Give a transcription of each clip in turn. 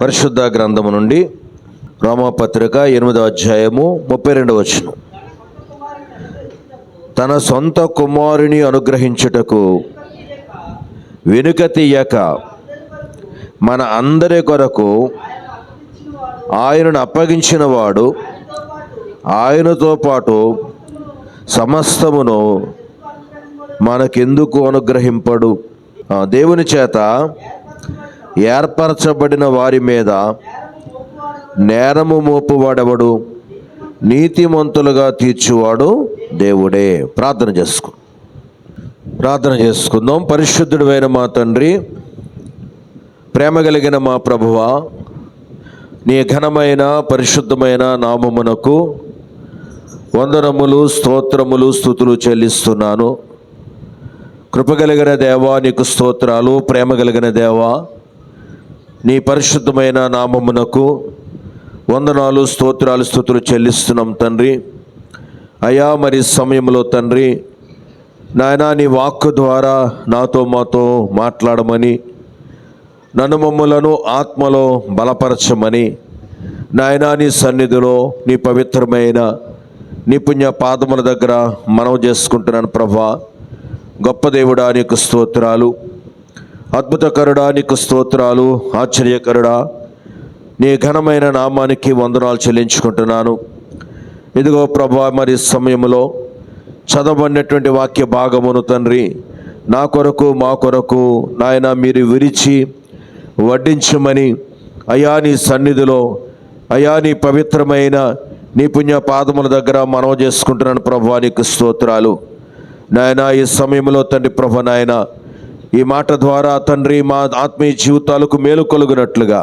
పరిశుద్ధ గ్రంథము నుండి రోమాపత్రిక 8వ అధ్యాయము 32వ వచనం. తన సొంత కుమారుని అనుగ్రహించుటకు వెనుక తీయక మన అందరి కొరకు ఆయనను అప్పగించిన వాడు ఆయనతో పాటు సమస్తమును మనకెందుకు అనుగ్రహింపడు? దేవుని చేత ఏర్పరచబడిన వారి మీద నేరము మోపువాడెవడు? నీతిమంతులుగా తీర్చువాడు దేవుడే. ప్రార్థన చేసుకుందాం. పరిశుద్ధుడైన మా తండ్రి, ప్రేమ కలిగిన మా ప్రభువా, నీ ఘనమైన పరిశుద్ధమైన నామమునకు వందనములు, స్తోత్రములు, స్తుతులు చెల్లిస్తున్నాను. కృపగలిగిన దేవా నీకు స్తోత్రాలు. ప్రేమ కలిగిన దేవా నీ పరిశుద్ధమైన నామమునకు వందనాలు, స్తోత్రాలు, స్తుతులు చెల్లిస్తున్నాం తండ్రి. అయా మరి సమయంలో తండ్రి నాయనా నీ వాక్కు ద్వారా నాతో మాతో మాట్లాడమని, నన్ను మమ్ములను ఆత్మలో బలపరచమని నాయనా నీ సన్నిధిలో నీ పవిత్రమైన నీ పుణ్య పాదముల దగ్గర మనవి చేసుకుంటున్నాను ప్రభా. గొప్ప దేవుడా నీకు స్తోత్రాలు, అద్భుతకరుడా నీకు స్తోత్రాలు, ఆశ్చర్యకరుడా నీ ఘనమైన నామానికి వందనాలు చెల్లించుకుంటున్నాను. ఇదిగో ప్రభా మరి సమయంలో చదవబడినటువంటి వాక్య భాగమును తండ్రి నా కొరకు మా కొరకు నాయన మీరు విరిచి వడ్డించమని అయా నీ సన్నిధిలో అయా నీ పవిత్రమైన నీ పుణ్య పాదముల దగ్గర మనవి చేసుకుంటున్నాను ప్రభా నీకు స్తోత్రాలు. నాయన ఈ సమయంలో తండ్రి ప్రభా నాయన ఈ మాట ద్వారా తండ్రి మా ఆత్మీయ జీవితాలకు మేలు కలుగునట్లుగా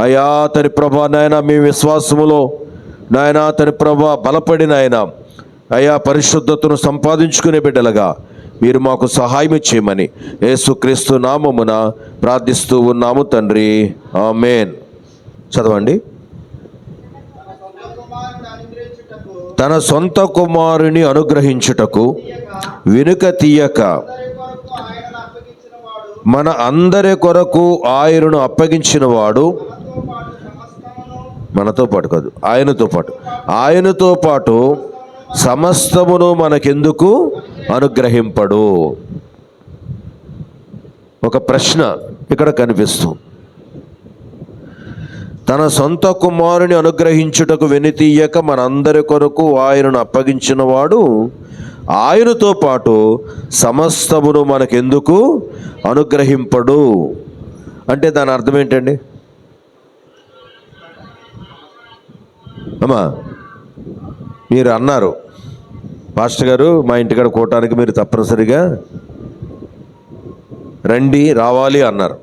అయా తని ప్రభా నాయన మీ విశ్వాసములో నాయన తని ప్రభా బలపడి నాయన అయా పరిశుద్ధతను సంపాదించుకునే బిడ్డలుగా మీరు మాకు సహాయం చేయమని యేసుక్రీస్తు నామమున ప్రార్థిస్తూ ఉన్నాము తండ్రి, ఆమేన్. చదవండి. తన సొంత కుమారుని అనుగ్రహించుటకు వెనుక తీయక మన అందరి కొరకు ఆయనను అప్పగించిన వాడు మనతో పాటు కాదు, ఆయనతో పాటు సమస్తమును మనకెందుకు అనుగ్రహింపడు? ఒక ప్రశ్న ఇక్కడ కనిపిస్తుంది. తన సొంత కుమారుని అనుగ్రహించుటకు వెనుతీయక మనందరి కొరకు ఆయనను అప్పగించిన వాడు ఆయనతో పాటు సమస్తమును మనకెందుకు అనుగ్రహింపడు అంటే దాని అర్థం ఏంటండి? అమ్మా మీరు అన్నారు, పాస్టర్ గారు మా ఇంటికాడ కూటానికి మీరు తప్పనిసరిగా రండి, రావాలి అన్నారు.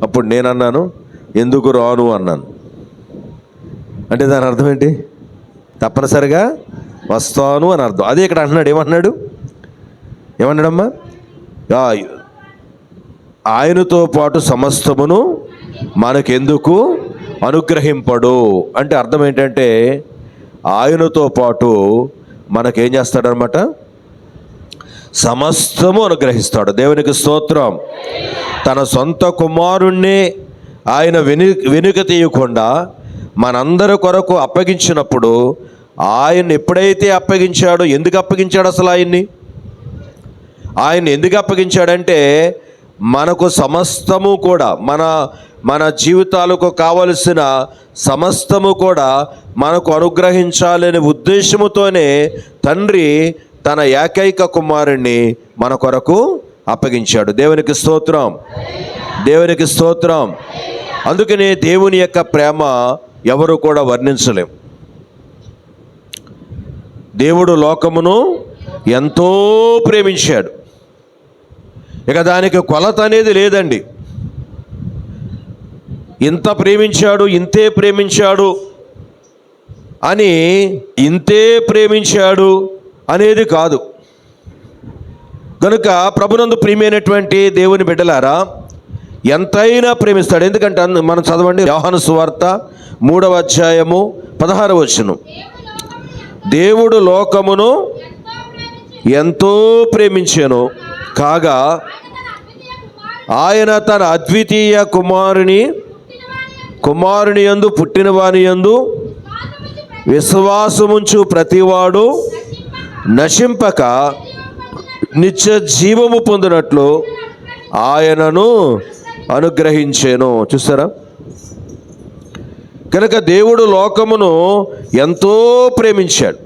అప్పుడు నేను అన్నాను ఎందుకు రాను అన్నాను. అంటే దాని అర్థం ఏంటి? తప్పనిసరిగా వస్తాను అని అర్థం. అదే ఇక్కడ అంటున్నాడు. ఏమన్నాడమ్మా? ఆయనతో పాటు సమస్తమును మనకెందుకు అనుగ్రహింపడు అంటే అర్థం ఏంటంటే ఆయనతో పాటు మనకేం చేస్తాడనమాట? సమస్తము అనుగ్రహిస్తాడు. దేవునికి స్తోత్రం. తన సొంత కుమారుణ్ణి ఆయన వెనుక తీయకుండా మనందరి కొరకు అప్పగించినప్పుడు ఆయన ఎప్పుడైతే అప్పగించాడో, ఎందుకు అప్పగించాడు అసలు ఆయన ఎందుకు అప్పగించాడంటే మనకు సమస్తము కూడా మన జీవితాలకు కావలసిన సమస్తము కూడా మనకు అనుగ్రహించాలనే ఉద్దేశముతోనే తండ్రి తన ఏకైక కుమారుణ్ణి మన కొరకు అప్పగించాడు. దేవునికి స్తోత్రం. అందుకనే దేవుని యొక్క ప్రేమ ఎవరు కూడా వర్ణించలేం. దేవుడు లోకమును ఎంతో ప్రేమించాడు. ఇక దానికి కొలత అనేది లేదండి. ఇంత ప్రేమించాడు, ఇంతే ప్రేమించాడు అని ఇంతే ప్రేమించాడు అనేది కాదు. కనుక ప్రభునందు ప్రియమైనటువంటి దేవుని బిడ్డలారా ఎంతైనా ప్రేమిస్తాడు. ఎందుకంటే మనం చదవండి యోహాను సువార్త 3వ అధ్యాయము 16వ వచనం. దేవుడు లోకమును ఎంతో ప్రేమించెను కాగా ఆయన తన అద్వితీయ కుమారుని కుమారుని యందు పుట్టిన వాని యందు విశ్వాసముంచు ప్రతివాడు నశింపక నిత్య జీవము పొందినట్లు ఆయనను అనుగ్రహించెను. చూసారా? కనుక దేవుడు లోకమును ఎంతో ప్రేమించాడు.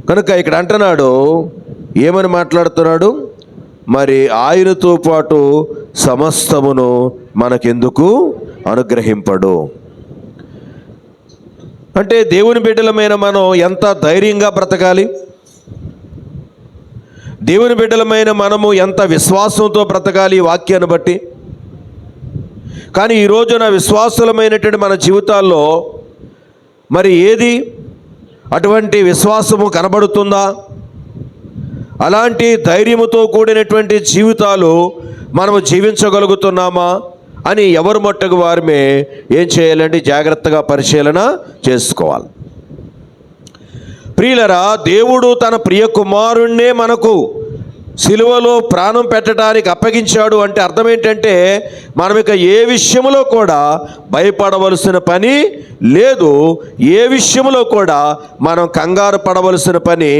కనుక ఇక్కడ అంటున్నాడు, ఏమని మాట్లాడుతున్నాడు? మరి ఆయనతో పాటు సమస్తమును మనకెందుకు అనుగ్రహింపడు? అంటే దేవుని బిడ్డలమైన మనం ఎంత ధైర్యంగా బ్రతకాలి, దేవుని బిడ్డలమైన మనము ఎంత విశ్వాసంతో బ్రతకాలి ఈ వాక్యాన్ని బట్టి. కానీ ఈ రోజున విశ్వాసులమైనటువంటి మన జీవితాల్లో మరి ఏది అటువంటి విశ్వాసము కనబడుతుందా? అలాంటి ధైర్యముతో కూడినటువంటి జీవితాలు మనము జీవించగలుగుతున్నామా అని ఎవరు మట్టుకు వారమే ఏం చేయాలంటే జాగ్రత్తగా పరిశీలన చేసుకోవాలి. ప్రియులరా, దేవుడు తన ప్రియ కుమారుణ్ణే మనకు సిలువలో ప్రాణం పెట్టడానికి అప్పగించాడు అంటే అర్థం ఏంటంటే మనం ఇక ఏ విషయంలో కూడా భయపడవలసిన పని లేదు, ఏ విషయంలో కూడా మనం కంగారు పడవలసిన పని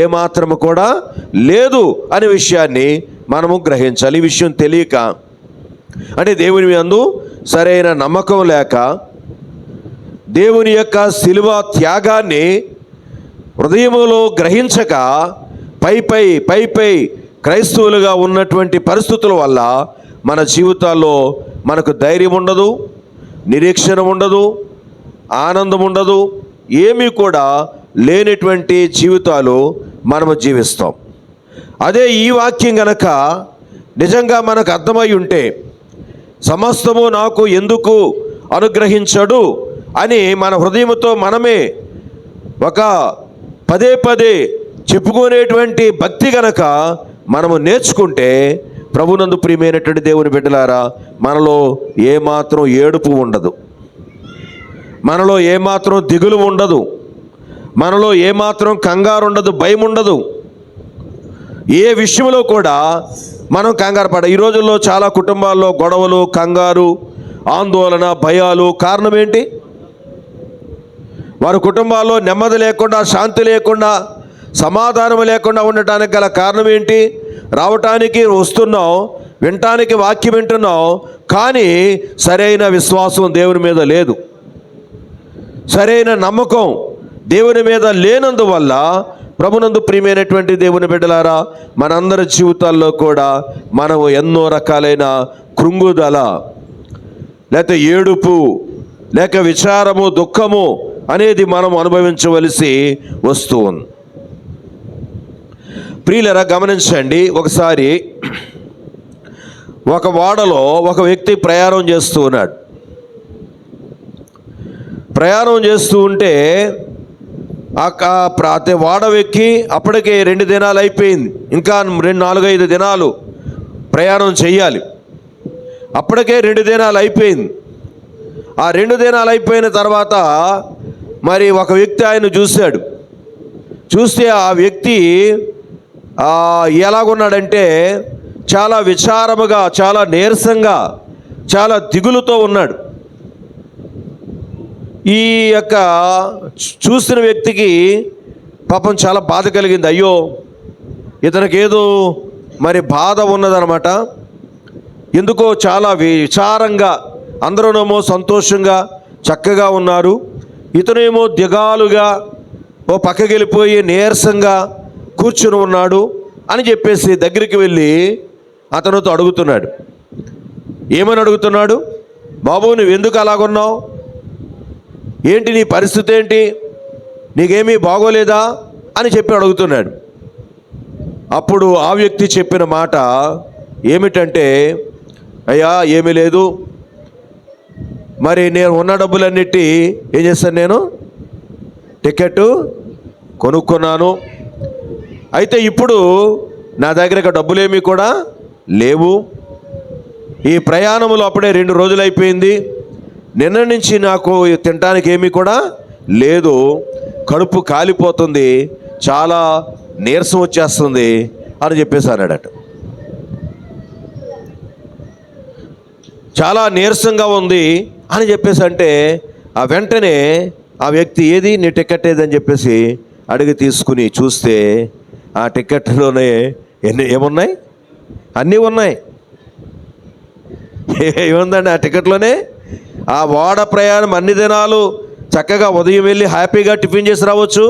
ఏమాత్రము కూడా లేదు అనే విషయాన్ని మనము గ్రహించాలి. ఈ విషయం తెలియక అంటే దేవుని యందు సరైన నమ్మకం లేక దేవుని యొక్క సిలువ త్యాగాన్ని హృదయములో గ్రహించక పై క్రైస్తవులుగా ఉన్నటువంటి పరిస్థితుల వల్ల మన జీవితాల్లో మనకు ధైర్యం ఉండదు, నిరీక్షణ ఉండదు, ఆనందం ఉండదు, ఏమీ కూడా లేనటువంటి జీవితాలు మనము జీవిస్తాం. అదే ఈ వాక్యం గనక నిజంగా మనకు అర్థమై ఉంటే సమస్తము నాకు ఎందుకు అనుగ్రహించడు అని మన హృదయంతో మనమే ఒక పదే చెప్పుకునేటువంటి భక్తి గనక మనము నేర్చుకుంటే ప్రభునందు ప్రియమైనటువంటి దేవుని బిడ్డలారా, మనలో ఏమాత్రం ఏడుపు ఉండదు, మనలో ఏమాత్రం దిగులు ఉండదు, మనలో ఏమాత్రం కంగారు ఉండదు, భయం ఉండదు. ఏ విషయంలో కూడా మనం కంగారు పడ. ఈ రోజుల్లో చాలా కుటుంబాల్లో గొడవలు, కంగారు, ఆందోళన, భయాలు. కారణం ఏంటి? వారి కుటుంబాల్లో నెమ్మది లేకుండా, శాంతి లేకుండా, సమాధానం లేకుండా ఉండటానికి గల కారణం ఏంటి? రావటానికి వస్తున్నాం, వినటానికి వాక్యం వింటున్నాం, కానీ సరైన విశ్వాసం దేవుని మీద లేదు, సరైన నమ్మకం దేవుని మీద లేనందువల్ల ప్రభునందు ప్రియమైనటువంటి దేవుని బిడ్డలారా, మనందరి జీవితాల్లో కూడా మనము ఎన్నో రకాలైన కృంగుదల, లేక ఏడుపు, లేక విచారము, దుఃఖము అనేది మనం అనుభవించవలసి వస్తూ ఉంది. ప్రియులరా, గమనించండి. ఒకసారి ఒక ఓడలో ఒక వ్యక్తి ప్రయాణం చేస్తూ ఉన్నాడు. ప్రయాణం చేస్తూ ఉంటే అదే ఓడ ఎక్కి అప్పటికే 2 దినాలు అయిపోయింది, ఇంకా 4-5 దినాలు ప్రయాణం చెయ్యాలి. అప్పటికే 2 దినాలు అయిపోయింది. ఆ 2 దినాలు అయిపోయిన తర్వాత మరి ఒక వ్యక్తి ఆయన చూశాడు. చూస్తే ఆ వ్యక్తి ఎలాగున్నాడంటే చాలా విచారముగా, చాలా నీరసంగా, చాలా దిగులుతో ఉన్నాడు. ఈ యొక్క చూసిన వ్యక్తికి పాపం చాలా బాధ కలిగింది. అయ్యో, ఇతనికి ఏదో మరి బాధ ఉన్నదనమాట. ఎందుకో చాలా విచారంగా, అందరూనేమో సంతోషంగా చక్కగా ఉన్నారు, ఇతనేమో దిగాలుగా ఓ పక్కకి వెళ్ళిపోయి నీరసంగా కూర్చుని ఉన్నాడు అని చెప్పేసి దగ్గరికి వెళ్ళి అతనితో అడుగుతున్నాడు. ఏమని అడుగుతున్నాడు? బాబు, నువ్వు ఎందుకు అలాగున్నావు? ఏంటి నీ పరిస్థితి ఏంటి? నీకేమీ బాగోలేదా అని చెప్పి అడుగుతున్నాడు. అప్పుడు ఆ వ్యక్తి చెప్పిన మాట ఏమిటంటే, అయ్యా ఏమీ లేదు, మరి నేను ఉన్న డబ్బులన్నిటి ఏం చేస్తాను, నేను టికెట్ కొనుక్కున్నాను. అయితే ఇప్పుడు నా దగ్గర డబ్బులేమీ కూడా లేవు. ఈ ప్రయాణంలో అప్పుడే 2 రోజులు అయిపోయింది. నిన్న నుంచి నాకు తినడానికి ఏమీ కూడా లేదు, కడుపు కాలిపోతుంది, చాలా నీరసం వచ్చేస్తుంది అని చెప్పేసి అన్నాడట. చాలా నీరసంగా ఉంది అని చెప్పేసి అంటే ఆ వెంటనే ఆ వ్యక్తి ఏది నీ టికెట్ ఏదని చెప్పేసి అడిగి తీసుకుని చూస్తే ఆ టికెట్లోనే ఏమున్నాయి? అన్నీ ఉన్నాయి. ఏముందండి ఆ టికెట్లోనే? ఆ ఓడ ప్రయాణం అన్ని దినాలు చక్కగా ఉదయం వెళ్ళి హ్యాపీగా టిఫిన్ చేసి రావచ్చు,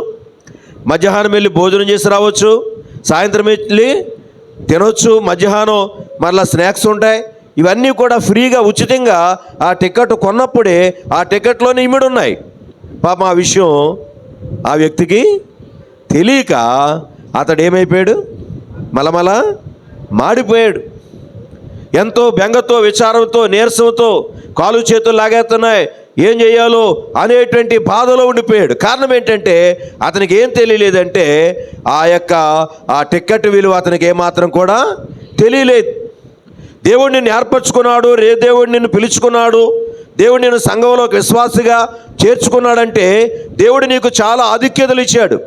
మధ్యాహ్నం వెళ్ళి భోజనం చేసి రావచ్చు, సాయంత్రం వెళ్ళి తినొచ్చు, మధ్యాహ్నం మరలా స్నాక్స్ ఉంటాయి. ఇవన్నీ కూడా ఫ్రీగా ఉచితంగా ఆ టికెట్ కొన్నప్పుడే ఆ టికెట్లోనే ఇమిడి ఉన్నాయి. పాపం ఆ విషయం ఆ వ్యక్తికి తెలియక అతడు ఏమైపోయాడు? మలమల మాడిపోయాడు. ఎంతో బెంగతో, విచారంతో, నీరసంతో, కాలు చేతులు లాగేస్తున్నాయి, ఏం చేయాలో అనేటువంటి బాధలో ఉండిపోయాడు. కారణం ఏంటంటే అతనికి ఏం తెలియలేదంటే ఆ టికెట్ విలువ అతనికి ఏమాత్రం కూడా తెలియలేదు. దేవుడు నిన్ను ఏర్పరచుకున్నాడు, దేవుడు నిన్ను పిలుచుకున్నాడు, దేవుడు నిన్ను సంఘంలోకి విశ్వాసిగా చేర్చుకున్నాడంటే దేవుడు నీకు చాలా ఆధిక్యతలు ఇచ్చాడు.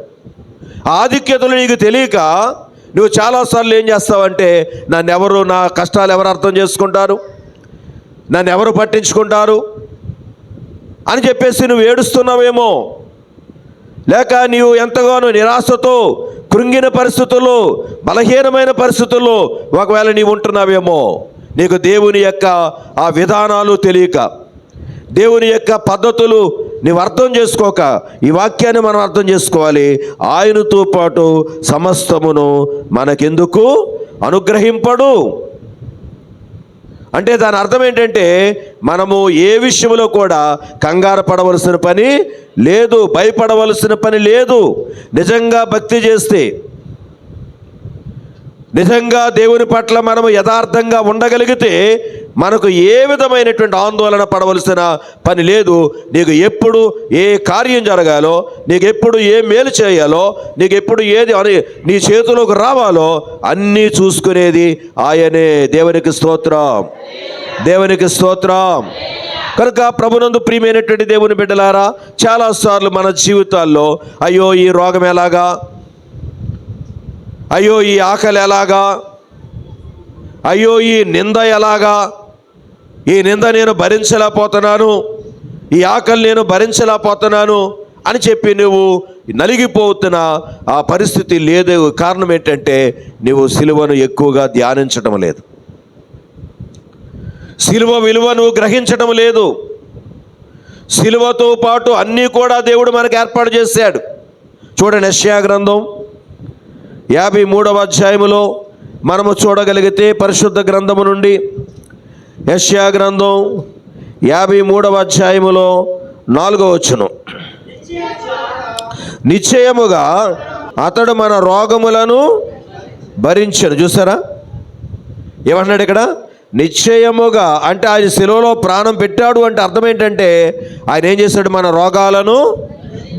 ఆ ఆధిక్యతలు నీకు తెలియక నువ్వు చాలాసార్లు ఏం చేస్తావంటే నా కష్టాలు ఎవరు అర్థం చేసుకుంటారు, నన్ను ఎవరు పట్టించుకుంటారు అని చెప్పేసి నువ్వు ఏడుస్తున్నావేమో, లేక నీవు ఎంతగానో నిరాశతో కృంగిన పరిస్థితుల్లో, బలహీనమైన పరిస్థితుల్లో ఒకవేళ నీవు ఉంటున్నావేమో. నీకు దేవుని యొక్క ఆ విధానాలు తెలియక, దేవుని యొక్క పద్ధతులు నీవు అర్థం చేసుకోక, ఈ వాక్యాన్ని మనం అర్థం చేసుకోవాలి. ఆయనతో పాటు సమస్తమును మనకెందుకు అనుగ్రహింపడు అంటే దాని అర్థం ఏంటంటే మనము ఏ విషయంలో కూడా కంగారు పడవలసిన పని లేదు, భయపడవలసిన పని లేదు. నిజంగా భక్తి చేస్తే, నిజంగా దేవుని పట్ల మనము యథార్థంగా ఉండగలిగితే మనకు ఏ విధమైనటువంటి ఆందోళన పడవలసిన పని లేదు. నీకు ఎప్పుడు ఏ కార్యం జరగాలో, నీకు ఎప్పుడు ఏ మేలు చేయాలో, నీకు ఎప్పుడు ఏది నీ చేతిలోకి రావాలో అన్నీ చూసుకునేది ఆయనే. దేవునికి స్తోత్రం, దేవునికి స్తోత్రం. కనుక ప్రభునందు ప్రియమైనటువంటి దేవుని బిడ్డలారా, చాలాసార్లు మన జీవితాల్లో అయ్యో ఈ రోగం ఎలాగా, అయ్యో ఈ ఆకలి ఎలాగా, అయ్యో ఈ నింద ఎలాగా, ఈ నింద నేను భరించలేకపోతున్నాను, ఈ ఆకలి నేను భరించలేకపోతున్నాను అని చెప్పి నువ్వు నలిగిపోతున్న ఆ పరిస్థితి లేదు. కారణం ఏంటంటే నువ్వు సిలువను ఎక్కువగా ధ్యానించటం లేదు, సిలువ విలువను గ్రహించటం లేదు. సిలువతో పాటు అన్నీ కూడా దేవుడు మనకు ఏర్పాటు చేశాడు. చూడండి, యెషయా గ్రంథం 53వ అధ్యాయములో మనము చూడగలిగితే, పరిశుద్ధ గ్రంథము నుండి యెషయా గ్రంథం 53వ అధ్యాయములో 4వ వచనం, నిశ్చయముగా అతడు మన రోగములను భరించెను. చూసారా ఏమంటున్నాడు ఇక్కడ? నిశ్చయముగా అంటే ఆయన శిలువలో ప్రాణం పెట్టాడు అంటే అర్థం ఏంటంటే ఆయన ఏం చేశాడు? మన రోగాలను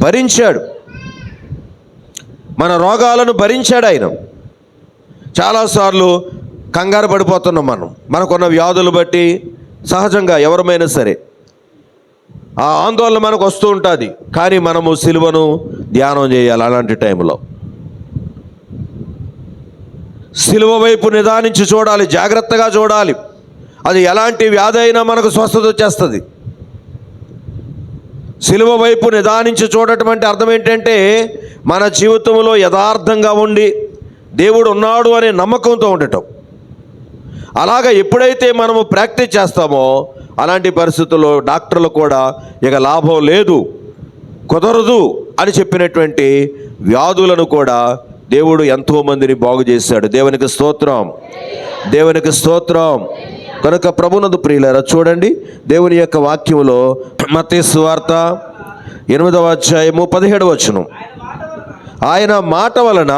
భరించాడు, మన రోగాలను భరించాడు ఆయన. చాలాసార్లు కంగారు పడిపోతున్నాం మనకున్న వ్యాధులు బట్టి. సహజంగా ఎవరమైనా సరే ఆ ఆందోళన మనకు వస్తూ ఉంటుంది. కానీ మనము సిలువను ధ్యానం చేయాలి. అలాంటి టైంలో సిలువ వైపు నిదానించి చూడాలి, జాగ్రత్తగా చూడాలి. అది ఎలాంటి వ్యాధి అయినా మనకు స్వస్థత వచ్చేస్తుంది. సిలువ వైపు నిదానించి చూడటం అంటే అర్థం ఏంటంటే మన జీవితంలో యథార్థంగా ఉండి దేవుడు ఉన్నాడు అనే నమ్మకంతో ఉండటం. అలాగా ఎప్పుడైతే మనము ప్రాక్టీస్ చేస్తామో అలాంటి పరిస్థితుల్లో డాక్టర్లు కూడా ఇక లాభం లేదు, కుదరదు అని చెప్పినటువంటి వ్యాధులను కూడా దేవుడు ఎంతోమందిని బాగు చేశాడు. దేవునికి స్తోత్రం, దేవునికి స్తోత్రం. కనుక ప్రభునందు ప్రియులారా, చూడండి దేవుని యొక్క వాక్యములో మత్తయి సువార్త 8వ అధ్యాయము 17వ వచనం, ఆయన మాట వలన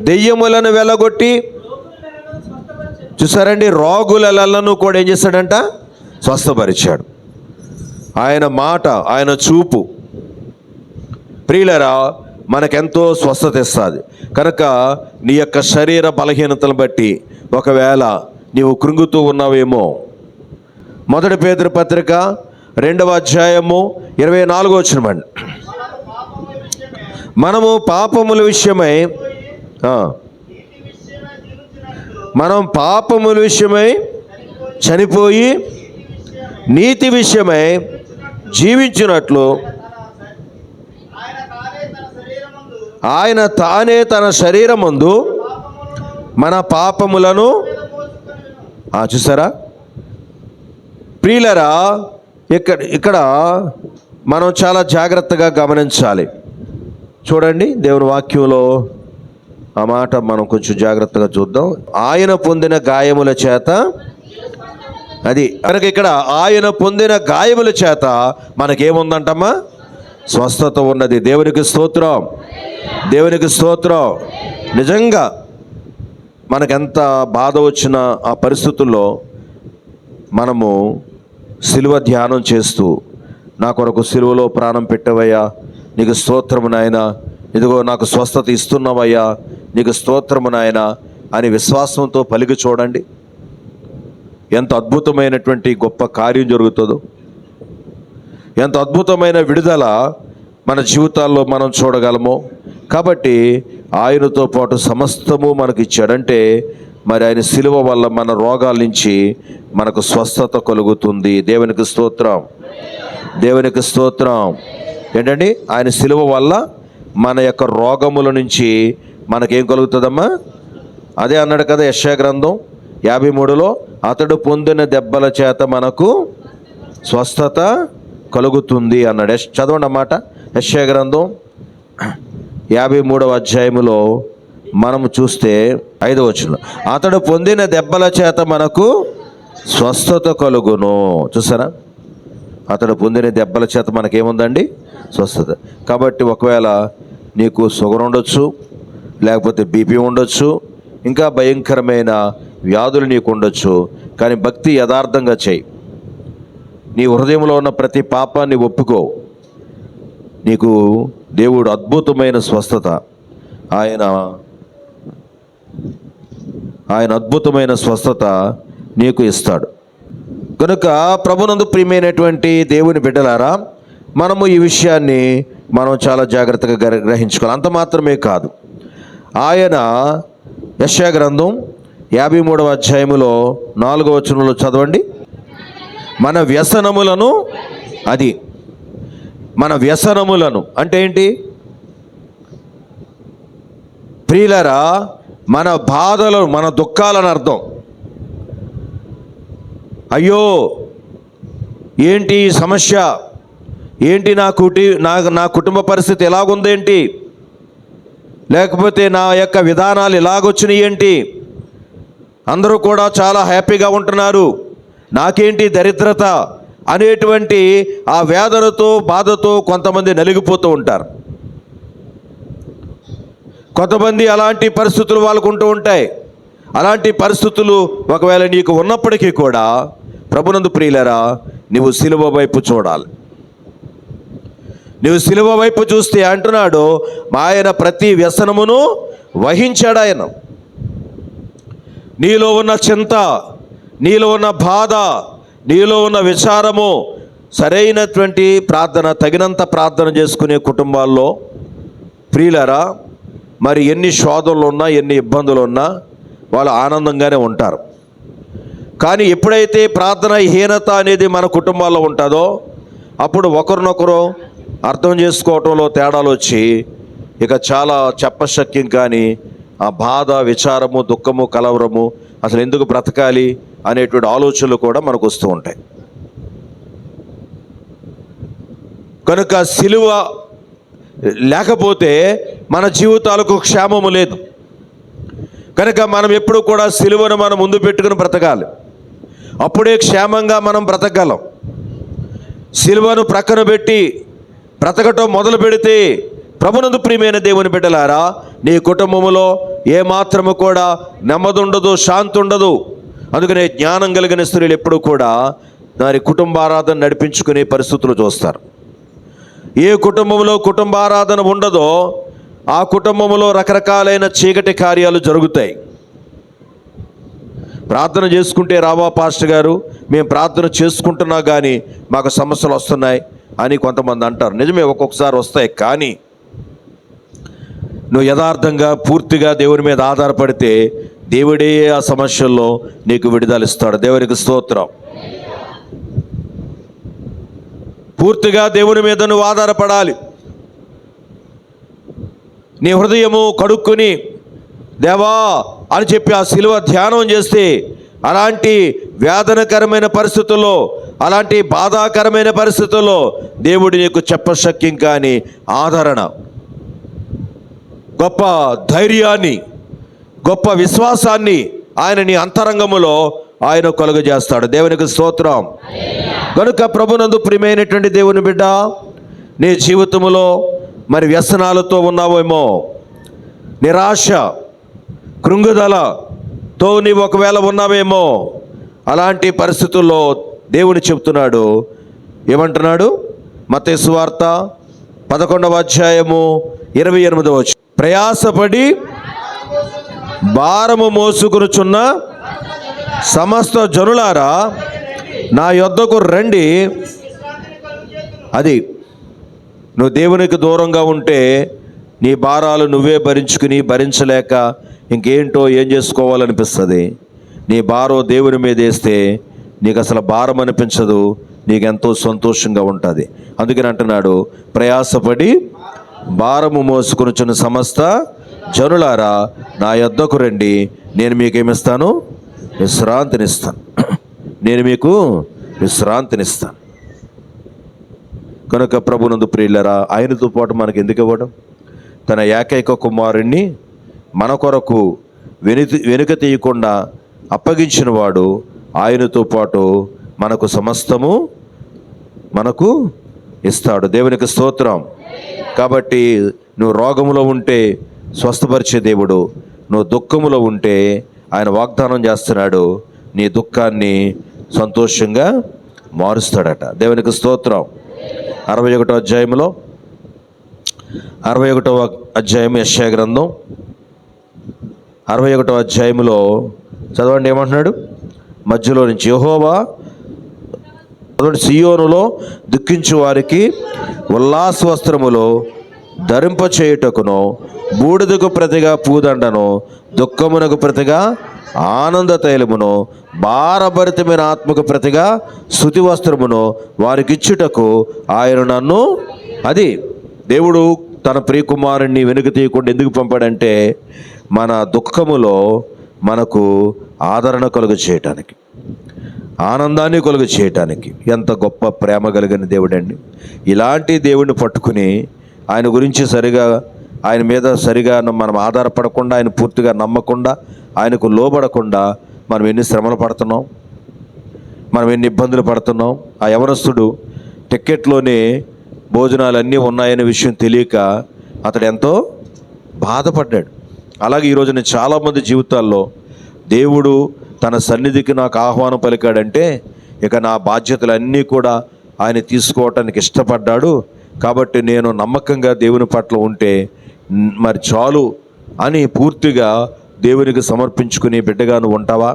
దెయ్యములను వెళ్ళగొట్టి, చూసారండి, రోగులను కూడా ఏం చేశాడంట? స్వస్థపరిచాడు. ఆయన మాట, ఆయన చూపు ప్రియులారా మనకెంతో స్వస్థత ఇస్తుంది. కనుక నీ యొక్క శరీర బలహీనతను బట్టి ఒకవేళ నీవు కృంగుతూ ఉన్నావేమో, 1 పేతురు పత్రిక 2వ అధ్యాయము 24వ వచనం అండి, మనము పాపముల విషయమై చనిపోయి నీతి విషయమై జీవించినట్లు ఆయన తానే తన శరీరమందు మన పాపములను చూసారా ప్రియులరా, ఇక్కడ మనం చాలా జాగ్రత్తగా గమనించాలి. చూడండి దేవుని వాక్యంలో ఆ మాట మనం కొంచెం జాగ్రత్తగా చూద్దాం. ఆయన పొందిన గాయముల చేత, అది కనుక ఇక్కడ ఆయన పొందిన గాయముల చేత మనకేముందంటమ్మా? స్వస్థత ఉన్నది. దేవునికి స్తోత్రం, దేవునికి స్తోత్రం. నిజంగా మనకెంత బాధ వచ్చిన ఆ పరిస్థితుల్లో మనము సిలువ ధ్యానం చేస్తూ, నా కొరకు సిలువలో ప్రాణం పెట్టవయ్యా, నీకు స్తోత్రము నాయనా, ఇదిగో నాకు స్వస్థత ఇస్తున్నావయ్యా, నీకు స్తోత్రము నాయనా అని విశ్వాసంతో పలికి చూడండి. ఎంత అద్భుతమైనటువంటి గొప్ప కార్యం జరుగుతుందో, ఎంత అద్భుతమైన విడుదల మన జీవితాల్లో మనం చూడగలమో. కాబట్టి ఆయనతో పాటు సమస్తము మనకి ఇచ్చాడంటే మరి ఆయన సిలువ వల్ల మన రోగాల నుంచి మనకు స్వస్థత కలుగుతుంది. దేవునికి స్తోత్రం, దేవునికి స్తోత్రం. ఏంటండి, ఆయన సిలువ వల్ల మన యొక్క రోగముల నుంచి మనకేం కలుగుతుందమ్మా? అదే అన్నాడు కదా యెషయా గ్రంథం 53లో, అతడు పొందిన దెబ్బల చేత మనకు స్వస్థత కలుగుతుంది అన్నాడు. చదవండి అన్నమాట. యెషయా గ్రంథం 53వ అధ్యాయములో మనము చూస్తే 5వ వచనం, అతడు పొందిన దెబ్బల చేత మనకు స్వస్థత కలుగును. చూసారా, అతడు పొందిన దెబ్బల చేత మనకేముందండి? స్వస్థత. కాబట్టి ఒకవేళ నీకు షుగర్ ఉండొచ్చు, లేకపోతే బీపీ ఉండొచ్చు, ఇంకా భయంకరమైన వ్యాధులు నీకు ఉండొచ్చు, కానీ భక్తి యథార్థంగా చేయి. నీ హృదయంలో ఉన్న ప్రతి పాపాన్ని ఒప్పుకో. నీకు దేవుడు అద్భుతమైన స్వస్థత, ఆయన అద్భుతమైన స్వస్థత నీకు ఇస్తాడు. కనుక ప్రభునందు ప్రియమైనటువంటి దేవుని బిడ్డలారా, మనము ఈ విషయాన్ని మనం చాలా జాగ్రత్తగా గ్రహించుకోవాలి. అంత మాత్రమే కాదు, ఆయన యెషయా గ్రంథం 53వ అధ్యాయములో 4వ వచనంలో చదవండి, మన వ్యసనములను, అది మన వ్యసనములను అంటే ఏంటి ప్రియులరా? మన బాధలు, మన దుఃఖాలని అర్థం. అయ్యో ఏంటి సమస్య, ఏంటి నా కుటుంబ పరిస్థితి ఎలాగుందేంటి, లేకపోతే నా యొక్క విధానాలు ఎలాగొచ్చినాయి ఏంటి, అందరూ కూడా చాలా హ్యాపీగా ఉంటున్నారు, నాకేంటి దరిద్రత అనేటువంటి ఆ వేదనతో బాధతో కొంతమంది నలిగిపోతూ ఉంటారు. కొంతమంది అలాంటి పరిస్థితులు వాళ్ళకు ఉంటూ ఉంటాయి. అలాంటి పరిస్థితులు ఒకవేళ నీకు ఉన్నప్పటికీ కూడా ప్రభునందు ప్రియులరా, నువ్వు సిలువ వైపు చూడాలి. నువ్వు సిలువ వైపు చూస్తే అంటున్నాడు, ఆయన ప్రతి వ్యసనమును వహించాడు. ఆయన నీలో ఉన్న చింత, నీలో ఉన్న బాధ, నీలో ఉన్న విచారము, సరైనటువంటి ప్రార్థన, తగినంత ప్రార్థన చేసుకునే కుటుంబాల్లో ప్రియులరా, మరి ఎన్ని శోధనలు ఉన్నా, ఎన్ని ఇబ్బందులు ఉన్నా వాళ్ళు ఆనందంగానే ఉంటారు. కానీ ఎప్పుడైతే ప్రార్థన హీనత అనేది మన కుటుంబాల్లో ఉంటుందో, అప్పుడు ఒకరినొకరు అర్థం చేసుకోవటంలో తేడాలు వచ్చి ఇక చాలా చెప్పశక్యం కానీ ఆ బాధ, విచారము, దుఃఖము, కలవరము, అసలు ఎందుకు బ్రతకాలి అనేటువంటి ఆలోచనలు కూడా మనకు వస్తూ ఉంటాయి. కనుక సిలువ లేకపోతే మన జీవితాలకు క్షేమము లేదు. కనుక మనం ఎప్పుడు కూడా సిలువను మనం ముందు పెట్టుకుని బ్రతకాలి. అప్పుడే క్షేమంగా మనం బ్రతకగలం. సిలువను ప్రక్కన పెట్టి బ్రతకటం మొదలు పెడితే ప్రభునందు ప్రియమైన దేవుని బిడ్డలారా, నీ కుటుంబంలో ఏమాత్రము కూడా నెమ్మది ఉండదు, శాంతి ఉండదు. అందుకనే జ్ఞానం కలిగిన స్త్రీలు ఎప్పుడు కూడా వారి కుటుంబారాధన నడిపించుకునే పరిస్థితులు చూస్తారు. ఏ కుటుంబంలో కుటుంబారాధన ఉండదో ఆ కుటుంబంలో రకరకాలైన చీకటి కార్యాలు జరుగుతాయి. ప్రార్థన చేసుకుంటే రావా పాస్టర్ గారు, మేము ప్రార్థన చేసుకుంటున్నా కానీ మాకు సమస్యలు వస్తున్నాయి అని కొంతమంది అంటారు. నిజమే, ఒక్కొక్కసారి వస్తాయి. కానీ నువ్వు యథార్థంగా పూర్తిగా దేవుని మీద ఆధారపడితే దేవుడే ఆ సమస్యల్లో నీకు విడుదల ఇస్తాడు. దేవునికి స్తోత్రం. పూర్తిగా దేవుని మీద నువ్వు ఆధారపడాలి. నీ హృదయము కడుక్కుని దేవా అని చెప్పి ఆ శిలువ ధ్యానం చేస్తే అలాంటి వేదనకరమైన పరిస్థితుల్లో, అలాంటి బాధాకరమైన పరిస్థితుల్లో దేవుడు నీకు చెప్పశక్యం కాని ఆదరణ, గొప్ప ధైర్యాన్ని, గొప్ప విశ్వాసాన్ని ఆయన నీ అంతరంగములో ఆయన కలుగజేస్తాడు. దేవునికి స్తోత్రం. కనుక ప్రభునందు ప్రియమైనటువంటి దేవుని బిడ్డ, నీ జీవితంలో మరి వ్యసనాలతో ఉన్నావేమో, నిరాశ కృంగుదలతో నీవు ఒకవేళ ఉన్నావేమో, అలాంటి పరిస్థితుల్లో దేవుడు చెప్తున్నాడు. ఏమంటున్నాడు? మత్తయి సువార్త 11వ అధ్యాయము 28వ వచనం, ప్రయాసపడి భారము మోసుకొనుచున్న సమస్త జనులారా నా యొద్దకు రండి. అది నువ్వు దేవునికి దూరంగా ఉంటే నీ భారాలు నువ్వే భరించలేక ఇంకేంటో ఏం చేసుకోవాలనిపిస్తుంది. నీ భారం దేవుని మీద వేస్తే నీకు అసలు భారం అనిపించదు, నీకెంతో సంతోషంగా ఉంటుంది. అందుకని అంటున్నాడు, ప్రయాసపడి భారము మోసుకొనుచున్న సమస్త జనులారా నా యొద్దకు రండి, నేను మీకేమిస్తాను? విశ్రాంతినిస్తాను. నేను మీకు విశ్రాంతినిస్తాను. కనుక ప్రభునందు ప్రియులరా, ఆయనతో పాటు మనకు ఎందుకు ఇవ్వడం? తన ఏకైక కుమారుణ్ణి మన కొరకు వెనుక తీయకుండా అప్పగించిన వాడు ఆయనతో పాటు మనకు సమస్తము మనకు ఇస్తాడు. దేవునికి స్తోత్రం. కాబట్టి నువ్వు రోగములో ఉంటే స్వస్థపరిచే దేవుడు, నువ్వు దుఃఖములో ఉంటే ఆయన వాగ్దానం చేస్తున్నాడు, నీ దుఃఖాన్ని సంతోషంగా మారుస్తాడట. దేవునికి స్తోత్రం. 61వ అధ్యాయంలో 61వ అధ్యాయం యెషయా గ్రంథం 61వ అధ్యాయంలో చదవండి. ఏమంటున్నాడు? మధ్యలో నుంచి, యెహోవా సియోనులో దుఃఖించు వారికి ఉల్లాస వస్త్రములో ధరింపచేయుటకును, బూడిదకు ప్రతిగా పూదండను, దుఃఖమునకు ప్రతిగా ఆనంద తైలమును, భారభరితమైన ఆత్మకు ప్రతిగా స్తుతి వస్త్రమును వారికి ఇచ్చుటకు ఆయన నన్ను, అది దేవుడు తన ప్రియకుమారుణ్ణి వెనుక తీయకుండా ఎందుకు పంపాడంటే మన దుఃఖములో మనకు ఆదరణ కలుగ చేయటానికి, ఆనందాన్ని కలుగ చేయటానికి. ఎంత గొప్ప ప్రేమ కలిగిన దేవుడండి. ఇలాంటి దేవుడిని పట్టుకుని ఆయన గురించి సరిగా, ఆయన మీద సరిగా మనం ఆధారపడకుండా, ఆయన పూర్తిగా నమ్మకుండా, ఆయనకు లోబడకుండా మనం ఎన్ని శ్రమలు పడుతున్నాం, మనం ఎన్ని ఇబ్బందులు పడుతున్నాం. ఆ యవనస్తుడు టిక్కెట్లోనే భోజనాలన్నీ ఉన్నాయనే విషయం తెలియక అతడు ఎంతో బాధపడ్డాడు. అలాగే ఈరోజు నేను చాలామంది జీవితాల్లో దేవుడు తన సన్నిధికి నాకు ఆహ్వానం పలికాడంటే ఇక నా బాధ్యతలన్నీ కూడా ఆయన తీసుకోవటానికి ఇష్టపడ్డాడు. కాబట్టి నేను నమ్మకంగా దేవుని పట్ల ఉంటే మరి చాలు అని పూర్తిగా దేవునికి సమర్పించుకునే బిడ్డగా నువ్వు ఉంటావా?